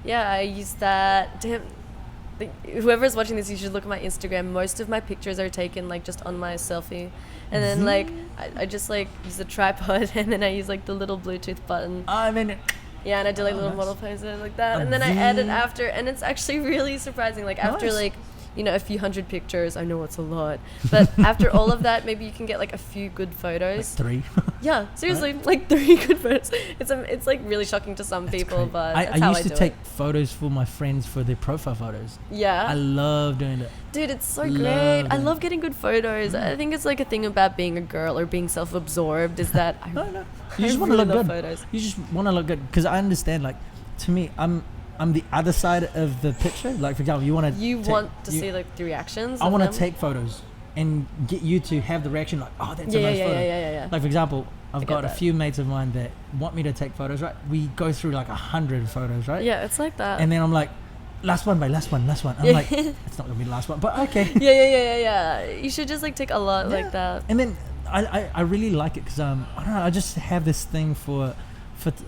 Yeah, I use that. Damn, whoever's watching this, you should look at my Instagram. Most of my pictures are taken like just on my selfie, and then like I just like use the tripod, and then I use like the little Bluetooth button. Yeah, and I do like little model poses like that, and then I edit after, and it's actually really surprising. Like after like, you know, a few hundred pictures, I know it's a lot, but after all of that, maybe you can get like a few good photos. Like 3. Yeah, seriously, like 3 good photos. It's like really shocking to some people, great. but I used to take photos for my friends for their profile photos. Yeah, I love doing it. Dude, it's so great. I love getting good photos. I think it's like a thing about being a girl or being self-absorbed is that no. You just want to look good. Photos. You just want to look good because I understand. Like, to me, I'm the other side of the picture. Like, for example, you want to see like the reactions. I want to take photos and get you to have the reaction like, oh, that's a nice photo. Yeah. Like, for example, I've got a few mates of mine that want me to take photos, right? We go through like 100 photos, right? Yeah, it's like that. And then I'm like, last one. I'm like, it's not gonna be the last one, but okay. Yeah. You should just like take a lot like that. And then I really like it because I don't know, I just have this thing for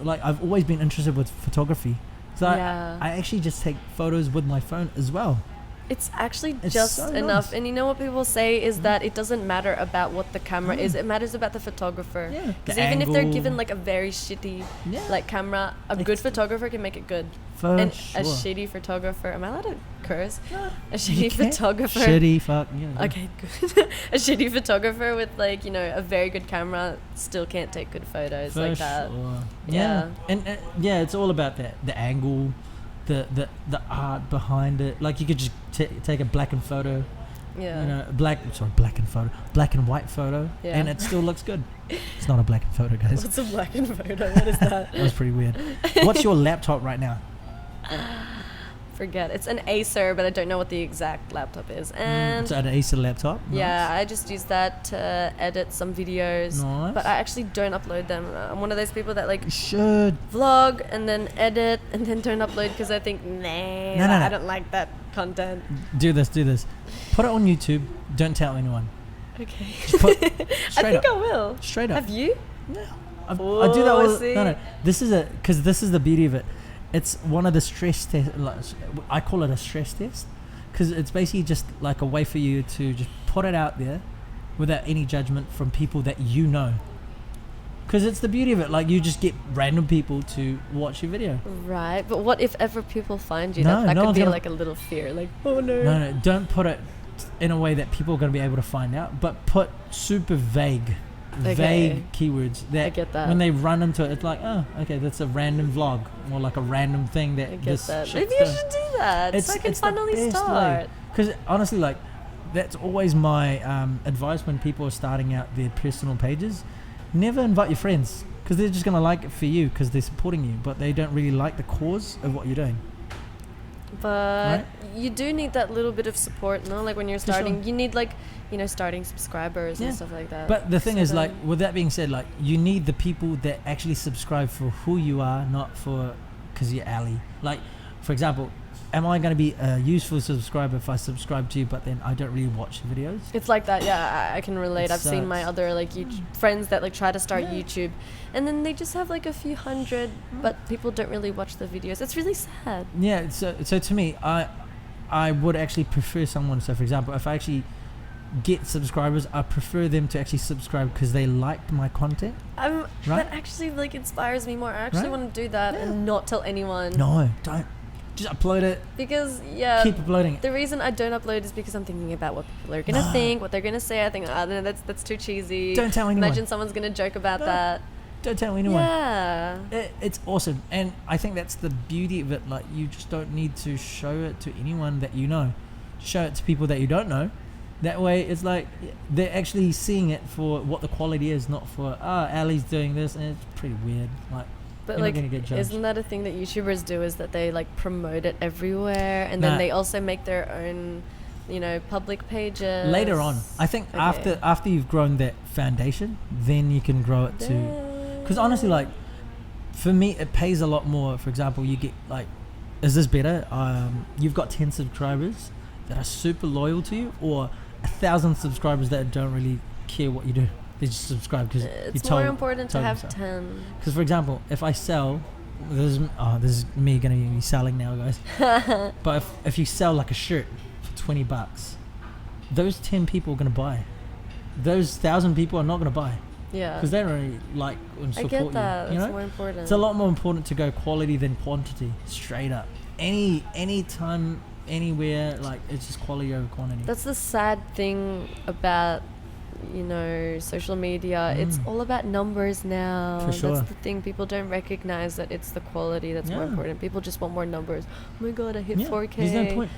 like, I've always been interested with photography. So I actually just take photos with my phone as well. It's actually just so enough. Nice. And you know what people say is that it doesn't matter about what the camera is. It matters about the photographer. Yeah. Because even if they're given like a very shitty like camera, a good photographer can make it good. A shitty photographer. Am I allowed to curse? No, a shitty photographer. Shitty fuck. Yeah. Okay, good. A shitty photographer with like, you know, a very good camera still can't take good photos like that. Sure. Yeah. And it's all about the angle. The art behind it. Like, you could just take a blackened photo, you know, black and white photo, and it still looks good. It's not a blackened photo, guys. What's a blackened photo? What is that? That was pretty weird. What's your laptop right now? Forget. It's an Acer, but I don't know what the exact laptop is. And it's an Acer laptop? Nice. Yeah, I just use that to edit some videos. Nice. But I actually don't upload them. I'm one of those people that like should vlog and then edit and then don't upload because I think, I don't like that content. Do this. Put it on YouTube. Don't tell anyone. Okay. Just I think I will. Straight up. Have you? No. I do that all. No. This is the beauty of it. It's one of the stress tests. I call it a stress test because it's basically just like a way for you to just put it out there without any judgment from people that you know. Because it's the beauty of it. Like, you just get random people to watch your video. Right, but what if ever people find you? No, that no could be gonna- like a little fear. Like, oh no. No, don't put it in a way that people are going to be able to find out. But put super vague keywords that, I get that. when they run into it, it's like, oh, okay, that's a random vlog or like a random thing that I get this that. chick's Maybe you doing. should do that. So I can finally start. Because honestly, like, that's always my advice when people are starting out their personal pages. Never invite your friends, because they're just going to like it for you because they're supporting you, but they don't really like the cause of what you're doing. But Right? you do need that little bit of support, no? Like when you're For sure. starting, you need like, starting subscribers Yeah. and stuff like that. But the thing So is, then- like, with that being said, like, you need the people that actually subscribe for who you are, not for because you're Allie. Like, for example, am I going to be a useful subscriber if I subscribe to you, but then I don't really watch the videos? It's like that, yeah. I can relate. It I've seen my sucks. other like friends that like try to start Yeah. YouTube, and then they just have like a few hundred, but people don't really watch the videos. It's really sad. Yeah. So to me, I would actually prefer someone. So for example, if I actually get subscribers, I prefer them to actually subscribe because they liked my content. Right? That actually like inspires me more. I actually Right? want to do that Yeah. and not tell anyone. No, don't. Just upload it. Because Keep uploading it. the reason I don't upload is because I'm thinking about what people are gonna No. think, what they're gonna say. I think, no, that's too cheesy. Don't tell anyone. Imagine someone's gonna joke about No. that. Don't tell anyone. Yeah. It's awesome, and I think that's the beauty of it. Like, you just don't need to show it to anyone that you know. Show it to people that you don't know. That way, it's like they're actually seeing it for what the quality is, not for Allie's doing this, and it's pretty weird. Like, But you're not like, gonna get judged. isn't that a thing that YouTubers do? Is that they like promote it everywhere, and then Nah. they also make their own, public pages. Later on, I think Okay. after you've grown that foundation, then you can grow it to. Because honestly, like, for me, it pays a lot more. For example, you get like, is this better? You've got 10 subscribers that are super loyal to you, or 1,000 subscribers that don't really care what you do. They just subscribe because you It's told. more important to told have them so. 10. Because for example, if I sell, this is me gonna be selling now, guys. But if you sell like a shirt for $20, those 10 people are gonna buy. Those 1,000 people are not gonna buy Yeah. because they don't really like and I support get that. you. You It's know, more important. it's a lot more important to go quality than quantity. Straight up, any time, anywhere, like, it's just quality over quantity. That's the sad thing about, social media. It's all about numbers now. For sure. That's the thing. People don't recognize that it's the quality that's more Yeah. important. People just want more numbers. Oh my god, I hit Yeah, 4K. there's no point.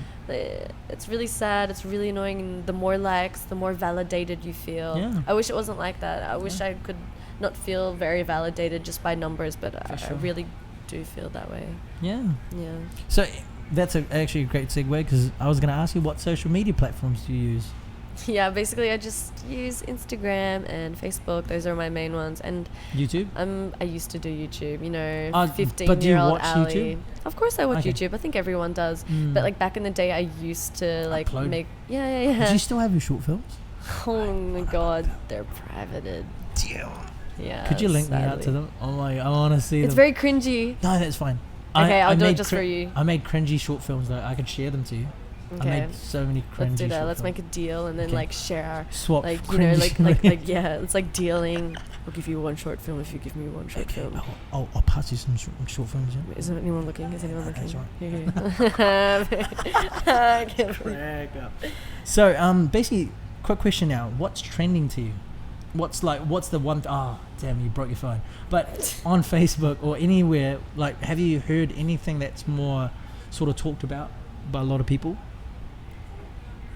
It's really sad. It's really annoying. And the more likes, the more validated you feel. Yeah. I wish it wasn't like that. I wish I could not feel very validated just by numbers, but I sure. really do feel that way. Yeah. Yeah. So that's actually a great segue, because I was going to ask you, what social media platforms do you use? Yeah, basically I just use Instagram and Facebook. Those are my main ones. And YouTube? I used to do YouTube, but do you 15-year-old watch Allie. YouTube? Of course I watch Okay. YouTube. I think everyone does. Mm. But like back in the day, I used to like Upload. make yeah. Do you still have your short films? Oh my god, they're privated. Damn. Yeah. Could you link me out to sadly. them? Oh my, I want to see It's them. very cringy. No, that's fine. Okay, I'll do it made just for you. I made cringy short films though. I could share them to you. I Okay. made so many cringy Let's do that. short Let's make films. a deal and then Okay. like share. Swap Like cringy. yeah, it's like dealing. I'll give you one short film if you give me one short Okay, film. I'll pass you some short films. Yeah? Is anyone looking? Is anyone looking? That's right. Here. So basically, quick question now. What's trending to you? What's the one? Damn, you broke your phone. But on Facebook or anywhere, like, have you heard anything that's more sort of talked about by a lot of people?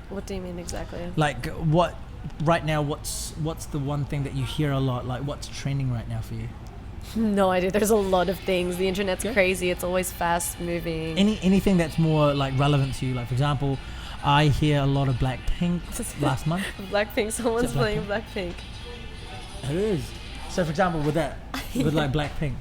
What do you mean exactly? Like, what right now? What's the one thing that you hear a lot? Like, what's trending right now for you? No idea. There's a lot of things. The internet's Yeah. crazy. It's always fast moving. Anything that's more like relevant to you? Like, for example, I hear a lot of Blackpink last month. Blackpink. Someone's Is it playing Blackpink. It is. So, for example, with like Blackpink,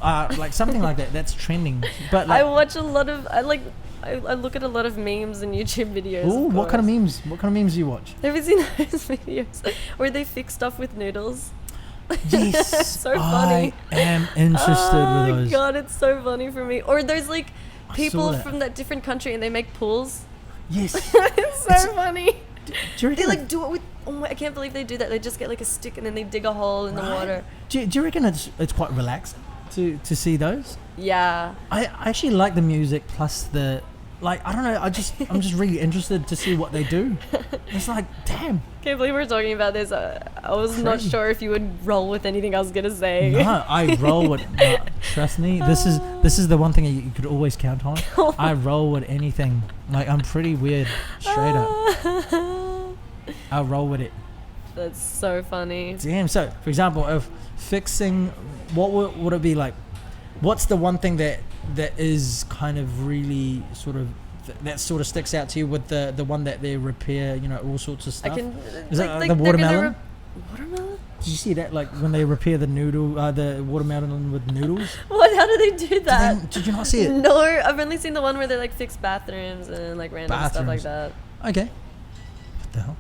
like something like that, that's trending. But I like, watch a lot of. I look at a lot of memes and YouTube videos. ooh, of what kind of course. memes? What kind of memes do you watch? Have you seen those videos where they fix stuff with noodles? Yes, So funny. I am interested Oh with those. god, it's so funny for me. Or there's like I people saw that. from that different country and they make pools. Yes. It's so funny. Do you They reckon like do it with Oh my, I can't believe they do that. They just get like a stick and then they dig a hole in the water. Do you reckon it's quite relaxing to see those? Yeah. I actually like the music plus the, like, I don't know, I'm just really interested to see what they do. It's like, damn. Can't believe we're talking about this. I was not sure if you would roll with anything I was gonna say. No, I roll with. Trust me, this is the one thing you could always count on. I roll with anything. Like, I'm pretty weird, straight up. I roll with it. That's so funny. Damn. So, for example, if fixing, what would it be like? What's the one thing that is kind of really sort of that sort of sticks out to you with the one that they repair? You know, all sorts of stuff. Is that the watermelon? Watermelon? Did you see that? Like when they repair the watermelon with noodles. What? How do they do that? Did you not see it? No, I've only seen the one where they like fix bathrooms and like random stuff like that. Okay. What the hell?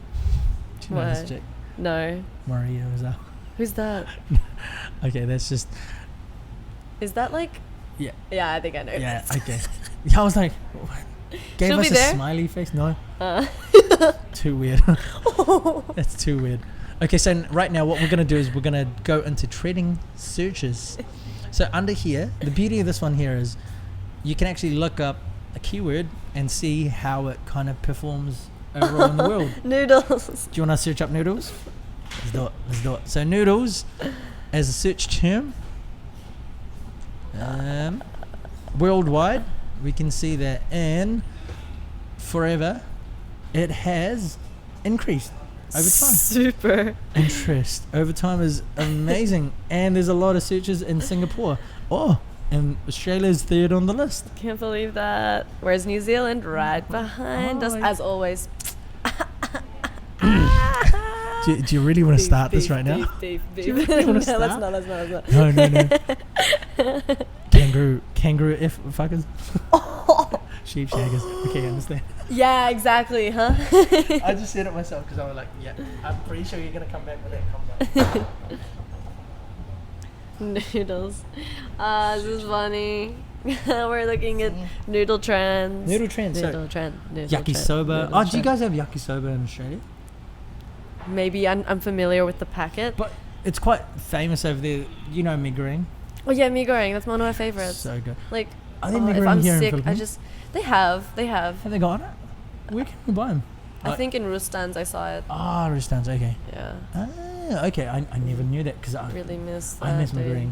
Do you know this chick? No. Maria was that? Who's that? Okay, that's just. Is that like? Yeah. Yeah, I think I know. Yeah. Okay. Yeah, I was like, what? Gave She'll us be a there? smiley face. No. Too weird. That's too weird. Okay, so right now what we're gonna do is we're gonna go into trading searches. So under here, the beauty of this one here is you can actually look up a keyword and see how it kind of performs overall in the world. Noodles. Do you want to search up noodles? Let's do it. So noodles as a search term, worldwide, we can see that in forever it has increased over time. Super. Interest over time is amazing. And there's a lot of searches in Singapore. Oh, and Australia's third on the list. Can't believe that. Where's New Zealand? Right behind us, as always. Do you really want to start this right now? Beef. Really wanna start? Let's not. No. Kangaroo F fuckers. Sheep shaggers. Okay, I understand. Yeah, exactly, huh? I just said it myself because I was like, yeah, I'm pretty sure you're going to come back with that. Noodles. This is funny. We're looking at noodle trends. Noodle trends. Yakisoba. Oh, do you guys have yakisoba in Australia? Maybe. I'm familiar with the packet. But it's quite famous over there. You know mee goreng? Oh yeah, mee goreng. That's one of my favorites. So good. Like, Are they mee if goreng I'm here in sick, Philippines? They have. Have they got it? Where can we buy them? I think in Rustans I saw it. Ah, Rustans. Okay. Yeah. Ah, okay. I never knew that because I really miss that. I miss mee goreng.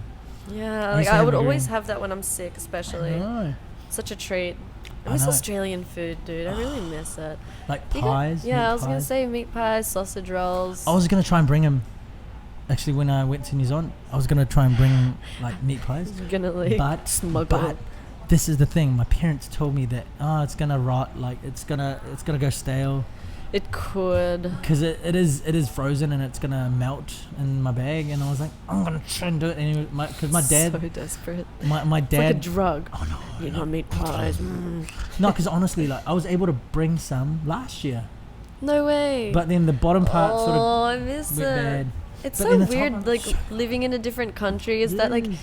Yeah, used like to I have would mee always goreng. have that when I'm sick, especially. I know. Such a treat. I I miss know. Australian food, dude. I really miss it. Like You got- pies. yeah, meat I was gonna pies. say meat pies, sausage rolls. I was gonna try and bring him. Actually, when I went to New Zealand, I was gonna try and bring like meat pies. You're gonna like smuggle but it. this is the thing. My parents told me that it's gonna rot. Like it's gonna go stale It could. because it is frozen and it's gonna melt in my bag. And I was like, I'm gonna try and do it anyway. Because my dad, So desperate. my It's like a dad. drug. Oh no, You know, meat pies. Mm. no, because honestly, like I was able to bring some last year, No way. but then the bottom part sort of I miss went it. bad. It's But so then the top weird, one- like living in a different country. Is that like Yes.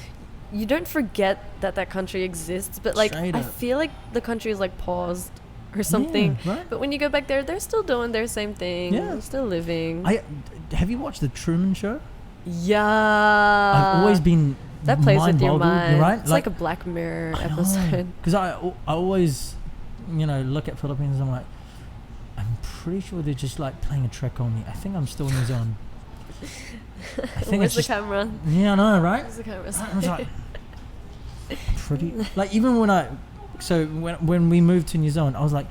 you don't forget that country exists, but like Straight I up. feel like the country is like paused or something. Yeah, right? But when you go back there, they're still doing their same thing. Yeah. They're still living. Have you watched the Truman Show? Yeah. I've always been that plays with your mind-boggled, mind. you're right? It's like a Black Mirror I know. episode. Because I always, look at Philippines and I'm like, I'm pretty sure they're just like playing a trick on me. I think I'm still in New Zealand. I think Where's it's the just, camera? yeah, I know, right? Where's the camera? I was like, pretty, like even when we moved to New Zealand, I was like,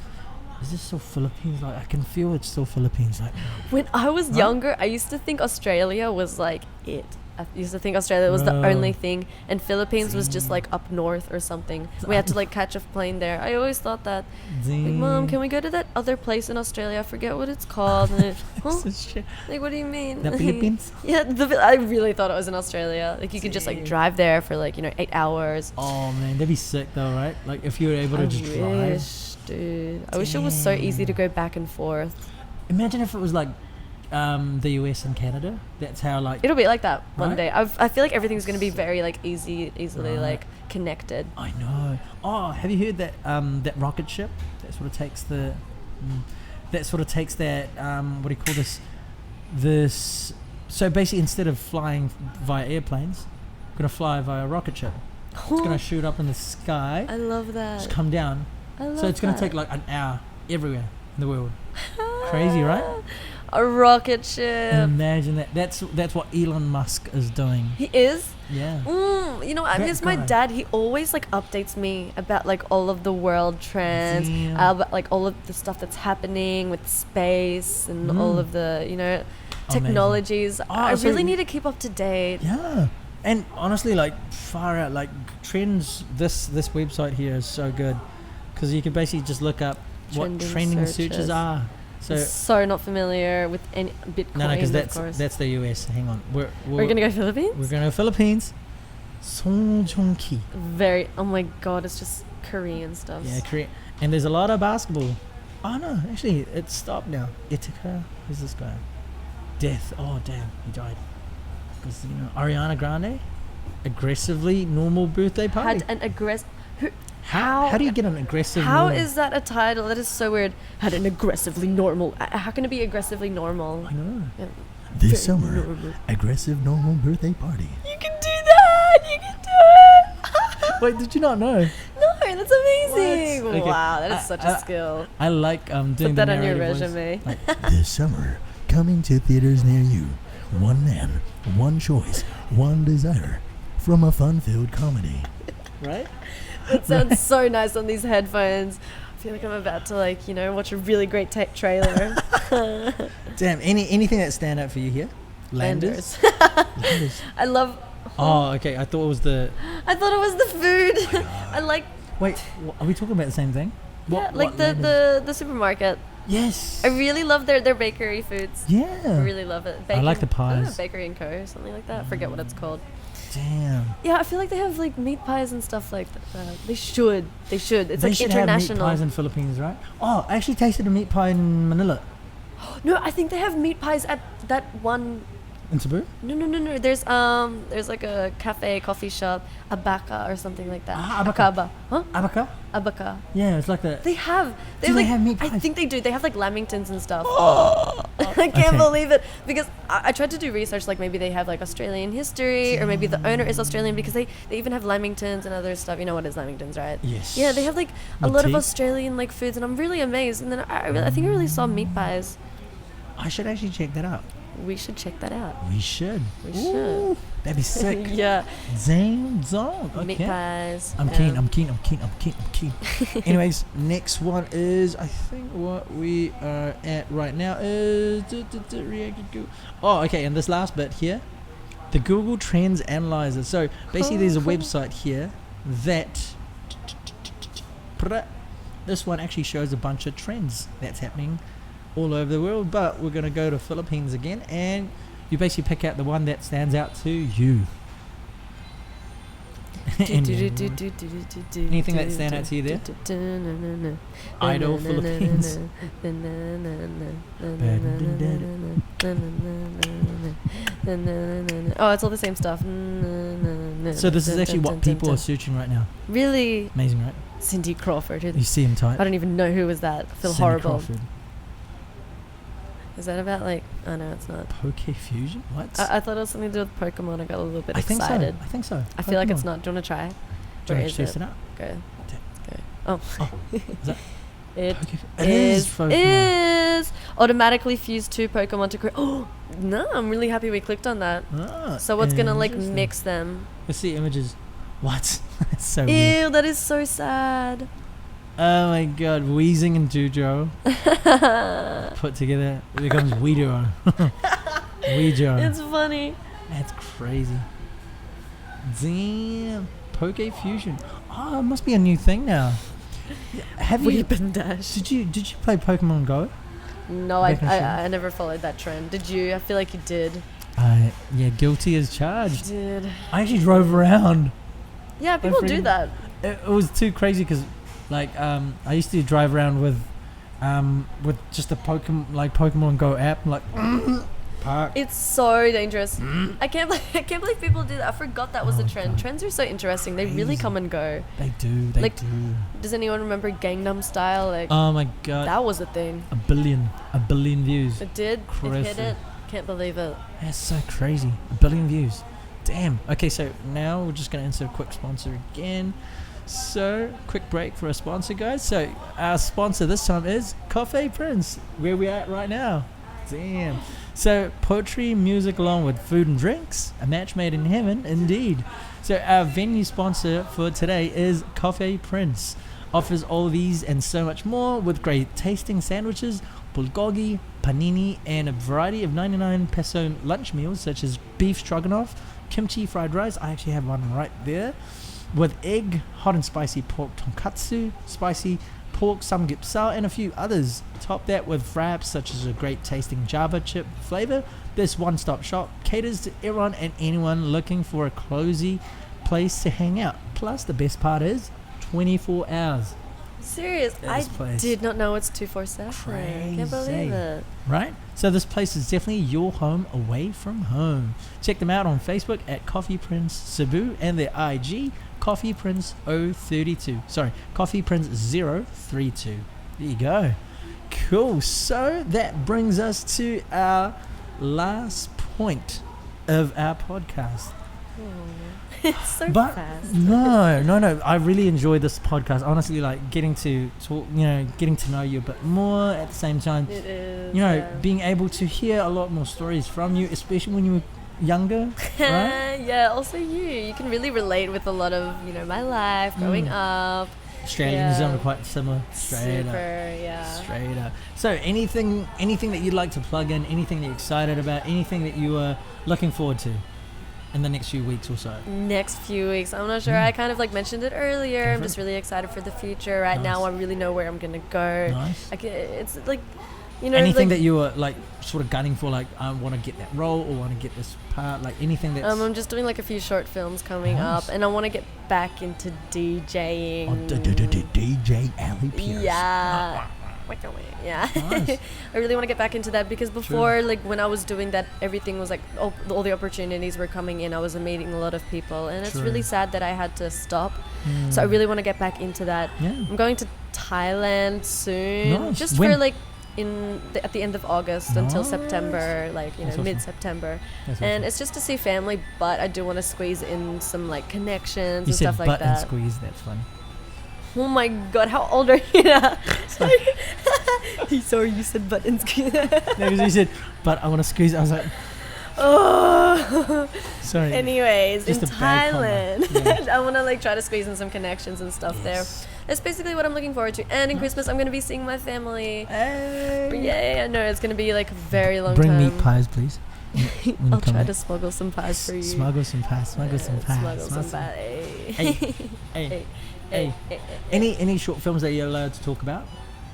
is this still Philippines? Like I can feel it's still Philippines. Like When I was Right? younger, I used to think Australia was like it. I used to think Australia was the No. only thing, and Philippines was just like up north or something. We had to like catch a plane there. I always thought that, like, Mom, can we go to that other place in Australia? I forget what it's called. And huh? Like, what do you mean? The Philippines? Yeah, I really thought it was in Australia. Like, you could just like Damn. drive there for like 8 hours. Oh man, that'd be sick though, right? Like if you were able to just drive. wish, dude. I wish it was so easy to go back and forth. Imagine if it was like the US and Canada. That's how like It'll be like that one Right? day. I feel like everything's gonna be very like easily Right. like connected. I know. Oh, have you heard that that rocket ship that sort of takes that what do you call this? this. So basically, instead of flying via airplanes, we're gonna fly via a rocket ship. It's gonna shoot up in the sky, I love that. just come down. I love So it's gonna that. take like an hour everywhere in the world. Crazy, right? A rocket ship. Imagine that. That's what Elon Musk is doing. He is. Yeah. You know, I That miss my guy. dad. He always like updates me about like all of the world trends, Damn. about like all of the stuff that's happening with space and all of the Amazing. technologies. I so really need to keep up to date. Yeah. And honestly, like far out, like trends. This website here is so good because you can basically just look up what trending searches are. So not familiar with any Bitcoin. No, because of course. that's the US. Hang on, We're gonna go Philippines. We're gonna go Philippines. Songjoongki. Very. Oh my god, it's just Korean stuff. Yeah, Korea. And there's a lot of basketball. Oh no, actually, it's stopped now. Ithaca. Who's this guy? Death. Oh damn, he died. Because Ariana Grande, aggressively normal birthday party. Had an aggressive. How do you get an aggressive? How normal? is that a title? That is so weird. Had an aggressively normal. How can it be aggressively normal? I know. Yeah, This very summer, normal. aggressive normal birthday party. You can do that. You can do it. Wait, did you not know? No, that's amazing. What? Okay. Wow, that is such a skill. I like doing Put that the on your narrative voice. resume. Like, This summer, coming to theaters near you. One man, one choice, one desire. From a fun-filled comedy. right? That sounds so nice on these headphones. I feel like I'm about to watch a really great tech trailer. Damn. Anything that stand out for you here? Landers. Landers. I love. Oh, okay. I thought it was the. I thought it was the food. I like. Wait, are we talking about the same thing? Yeah, like what the supermarket. Yes. I really love their bakery foods. I Yeah. really love it. I like the pies. Bakery and Co. Something like that. I forget what it's called. Damn. Yeah, I feel like they have like meat pies and stuff like that. They should. It's They like should have meat international. pies in Philippines, right? Oh, I actually tasted a meat pie in Manila. No, I think they have meat pies at that one. In Cebu? No. There's like a cafe, coffee shop, Abaca or something like that. Ah, Abaca. Akaba. Huh? Abaca? Abaca. Yeah, it's like the. They have. Do they have meat I pies? think they do. They have like lamingtons and stuff. Oh, I can't believe it because I tried to do research. Like maybe they have like Australian history, or maybe the owner is Australian because they even have lamingtons and other stuff. You know what is lamingtons, right? Yes. Yeah, they have like a lot of Tea. Australian like foods, and I'm really amazed. And then I think I really saw meat pies. I should actually check that out. We should check that out. We should. We Ooh, that'd be sick. Yeah, Zang zong. meat Okay. pies. I'm keen. Anyways, next one is I think what we are at right now is reacted Google. Oh, okay, and this last bit here, the Google Trends Analyzer. So basically, there's a website here that this one actually shows a bunch of trends that's happening all over the world. But we're gonna go to Philippines again, and you basically pick out the one that stands out to you. Anything that stand out to you there? Idol Philippines. Oh, it's all the same stuff. So this is actually what people are searching right now. Really? Amazing, right? Cindy Crawford. You see him type. I don't even know who was that. I feel Cindy horrible. Crawford. Is that about like? Oh no, it's not. Poke Fusion? What? I thought it was something to do with Pokemon. I got a little bit I think excited. so. I think so. I feel like it's Pokemon. not. Do you want to try? Do you Where want is to test it? it out? Go. Okay. Go. Oh. Is that It It is Pokemon. is automatically fused to Pokemon to create. Oh no! I'm really happy we clicked on that. Ah, So what's gonna like interesting. mix them? Let's see images. What? That's so weird. Ew, that is so sad. Oh my god, Weezing and Jujo put together, it becomes Weedoro. Weejo. It's funny. That's crazy. Damn. Poke Fusion. Oh, it must be a new thing now. Have you? Weep and dash. Did you play Pokemon Go? No, Back in I never followed that trend. Did you? I feel like you did. Yeah, guilty as charged. Did. I actually drove around. Yeah, people do friend- that. It was too crazy because, like, I used to drive around with just the Pokemon Go app, like park. It's so dangerous. I can't believe people do that. I forgot that was a trend. God. Trends are so interesting. They really Crazy. come and go. They do. They Like, do. Does anyone remember Gangnam Style? Like Oh my god. that was a thing. A billion views. It did. It hit Crazy. it. Can't believe it. That's so crazy. 1 billion views. Damn. Okay, so now we're just going to insert a quick sponsor again. So, quick break for a sponsor, guys. So, our sponsor this time is Cafe Prince, where we're at right now. Damn. So, poetry, music, along with food and drinks, a match made in heaven, indeed. So, our venue sponsor for today is Cafe Prince. Offers all these and so much more with great tasting sandwiches, bulgogi, panini, and a variety of 99 peso lunch meals such as beef stroganoff, kimchi fried rice. I actually have one right there. With egg, hot and spicy pork tonkatsu, spicy pork samgyeopsal, and a few others. Top that with wraps such as a great tasting Java chip flavor. This one-stop shop caters to everyone and anyone looking for a cozy place to hang out. Plus, the best part is 24 hours. Serious? I did not know it's 247. Can't believe it. Right? So this place is definitely your home away from home. Check them out on Facebook at Coffee Prince Cebu and their IG Coffee Prince 032. Sorry, Coffee Prince 032. There you go. Cool. So that brings us to our last point of our podcast. It's so But fast. no. I really enjoy this podcast. Honestly, like getting to talk, getting to know you a bit more at the same time. It is. Being able to hear a lot more stories from you, especially when you were younger, right? Yeah, also you can really relate with a lot of, my life growing up. Australia and New Zealand are quite similar. Straight up. So anything that you'd like to plug in, anything that you're excited about, anything that you are looking forward to in the next few weeks or so? Next few weeks, I'm not sure. I kind of mentioned it earlier. I'm just really excited for the future. Right now, I really know where I'm gonna go. Nice. It's like, anything that you were sort of gunning for, I want to get that role or want to get this part, anything that's... I'm just doing a few short films coming up, and I want to get back into DJing. DJ Allie Pearce. Yeah. Yeah. Nice. I really want to get back into that because before, when I was doing that, everything was all the opportunities were coming in. I was meeting a lot of people, and it's really sad that I had to stop. So I really want to get back into that. Yeah. I'm going to Thailand soon, just when? for at the end of August until September, mid-September. And it's just to see family, but I do want to squeeze in some connections and stuff like that. You said butt and squeeze, that's funny. Oh my god, how old are you now? Sorry, you said butt and squeeze. No, because you said, but I want to squeeze. I was like, oh. Sorry. Anyways, just in Thailand, I want to try to squeeze in some connections and stuff there. That's basically what I'm looking forward to. And in Christmas, I'm going to be seeing my family. Hey. Yeah, I know it's going to be a very long Bring time. meat pies, please. I'll try to smuggle some pies for you. Smuggle some pies. Smuggle some pies. Hey. Any short films that you're allowed to talk about?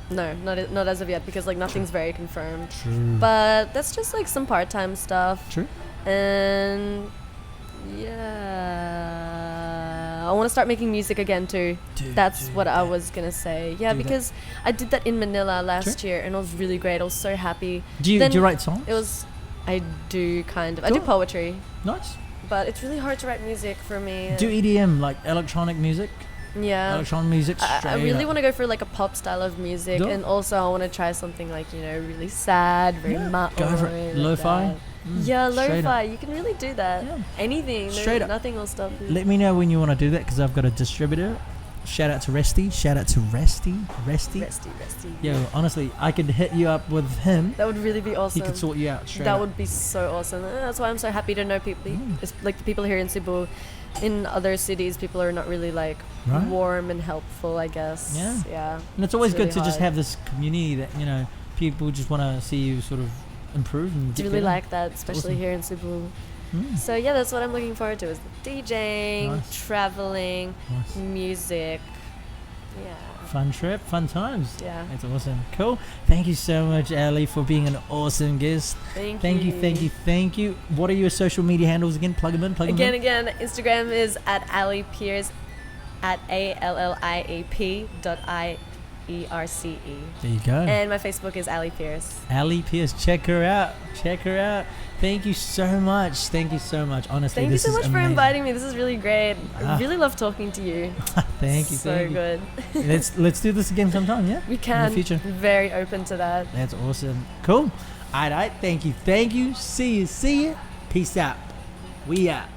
No, not as of yet because nothing's very confirmed. True. But that's just some part-time stuff. True. And I want to start making music again too. That's what I was gonna say. Yeah, because I did that in Manila last year and it was really great. I was so happy. Do you write songs? I do kind of. Cool. I do poetry. Nice. But it's really hard to write music for me. Do EDM, electronic music? Yeah. Electronic music. I really want to go for a pop style of music, and also I want to try something really sad, very go for it. Lo-fi. Yeah, lo-fi. You can really do that. Yeah. Anything. Nothing will stop you. Let me know when you want to do that because I've got a distributor. Shout out to Resty. Resty. Yo, honestly, I could hit you up with him. That would really be awesome. He could sort you out straight That up. would be so awesome. That's why I'm so happy to know people. It's the people here in Cebu. In other cities, people are not really warm and helpful, I guess. Yeah. And it's always really good to just hard. have this community that, people just want to see you sort of improve and It's really like that, especially here in Cebu. So yeah, that's what I'm looking forward to is DJing, traveling, music. Yeah. Fun trip, fun times. Yeah. That's awesome. Cool. Thank you so much, Allie, for being an awesome guest. Thank you. What are your social media handles again? Plug them in. Again, Instagram is at Allie Pearce, at ALLIAP.IERCE. There you go. And my Facebook is Allie Pearce. Allie Pearce, check her out. Thank you so much. Honestly, thank you so much for amazing. inviting me. This is really great. I really love talking to you. Thank you. So good. Let's do this again sometime, yeah? We can. In the future. Very open to that. That's awesome. Cool. All right. Thank you. See you. Peace out. We out.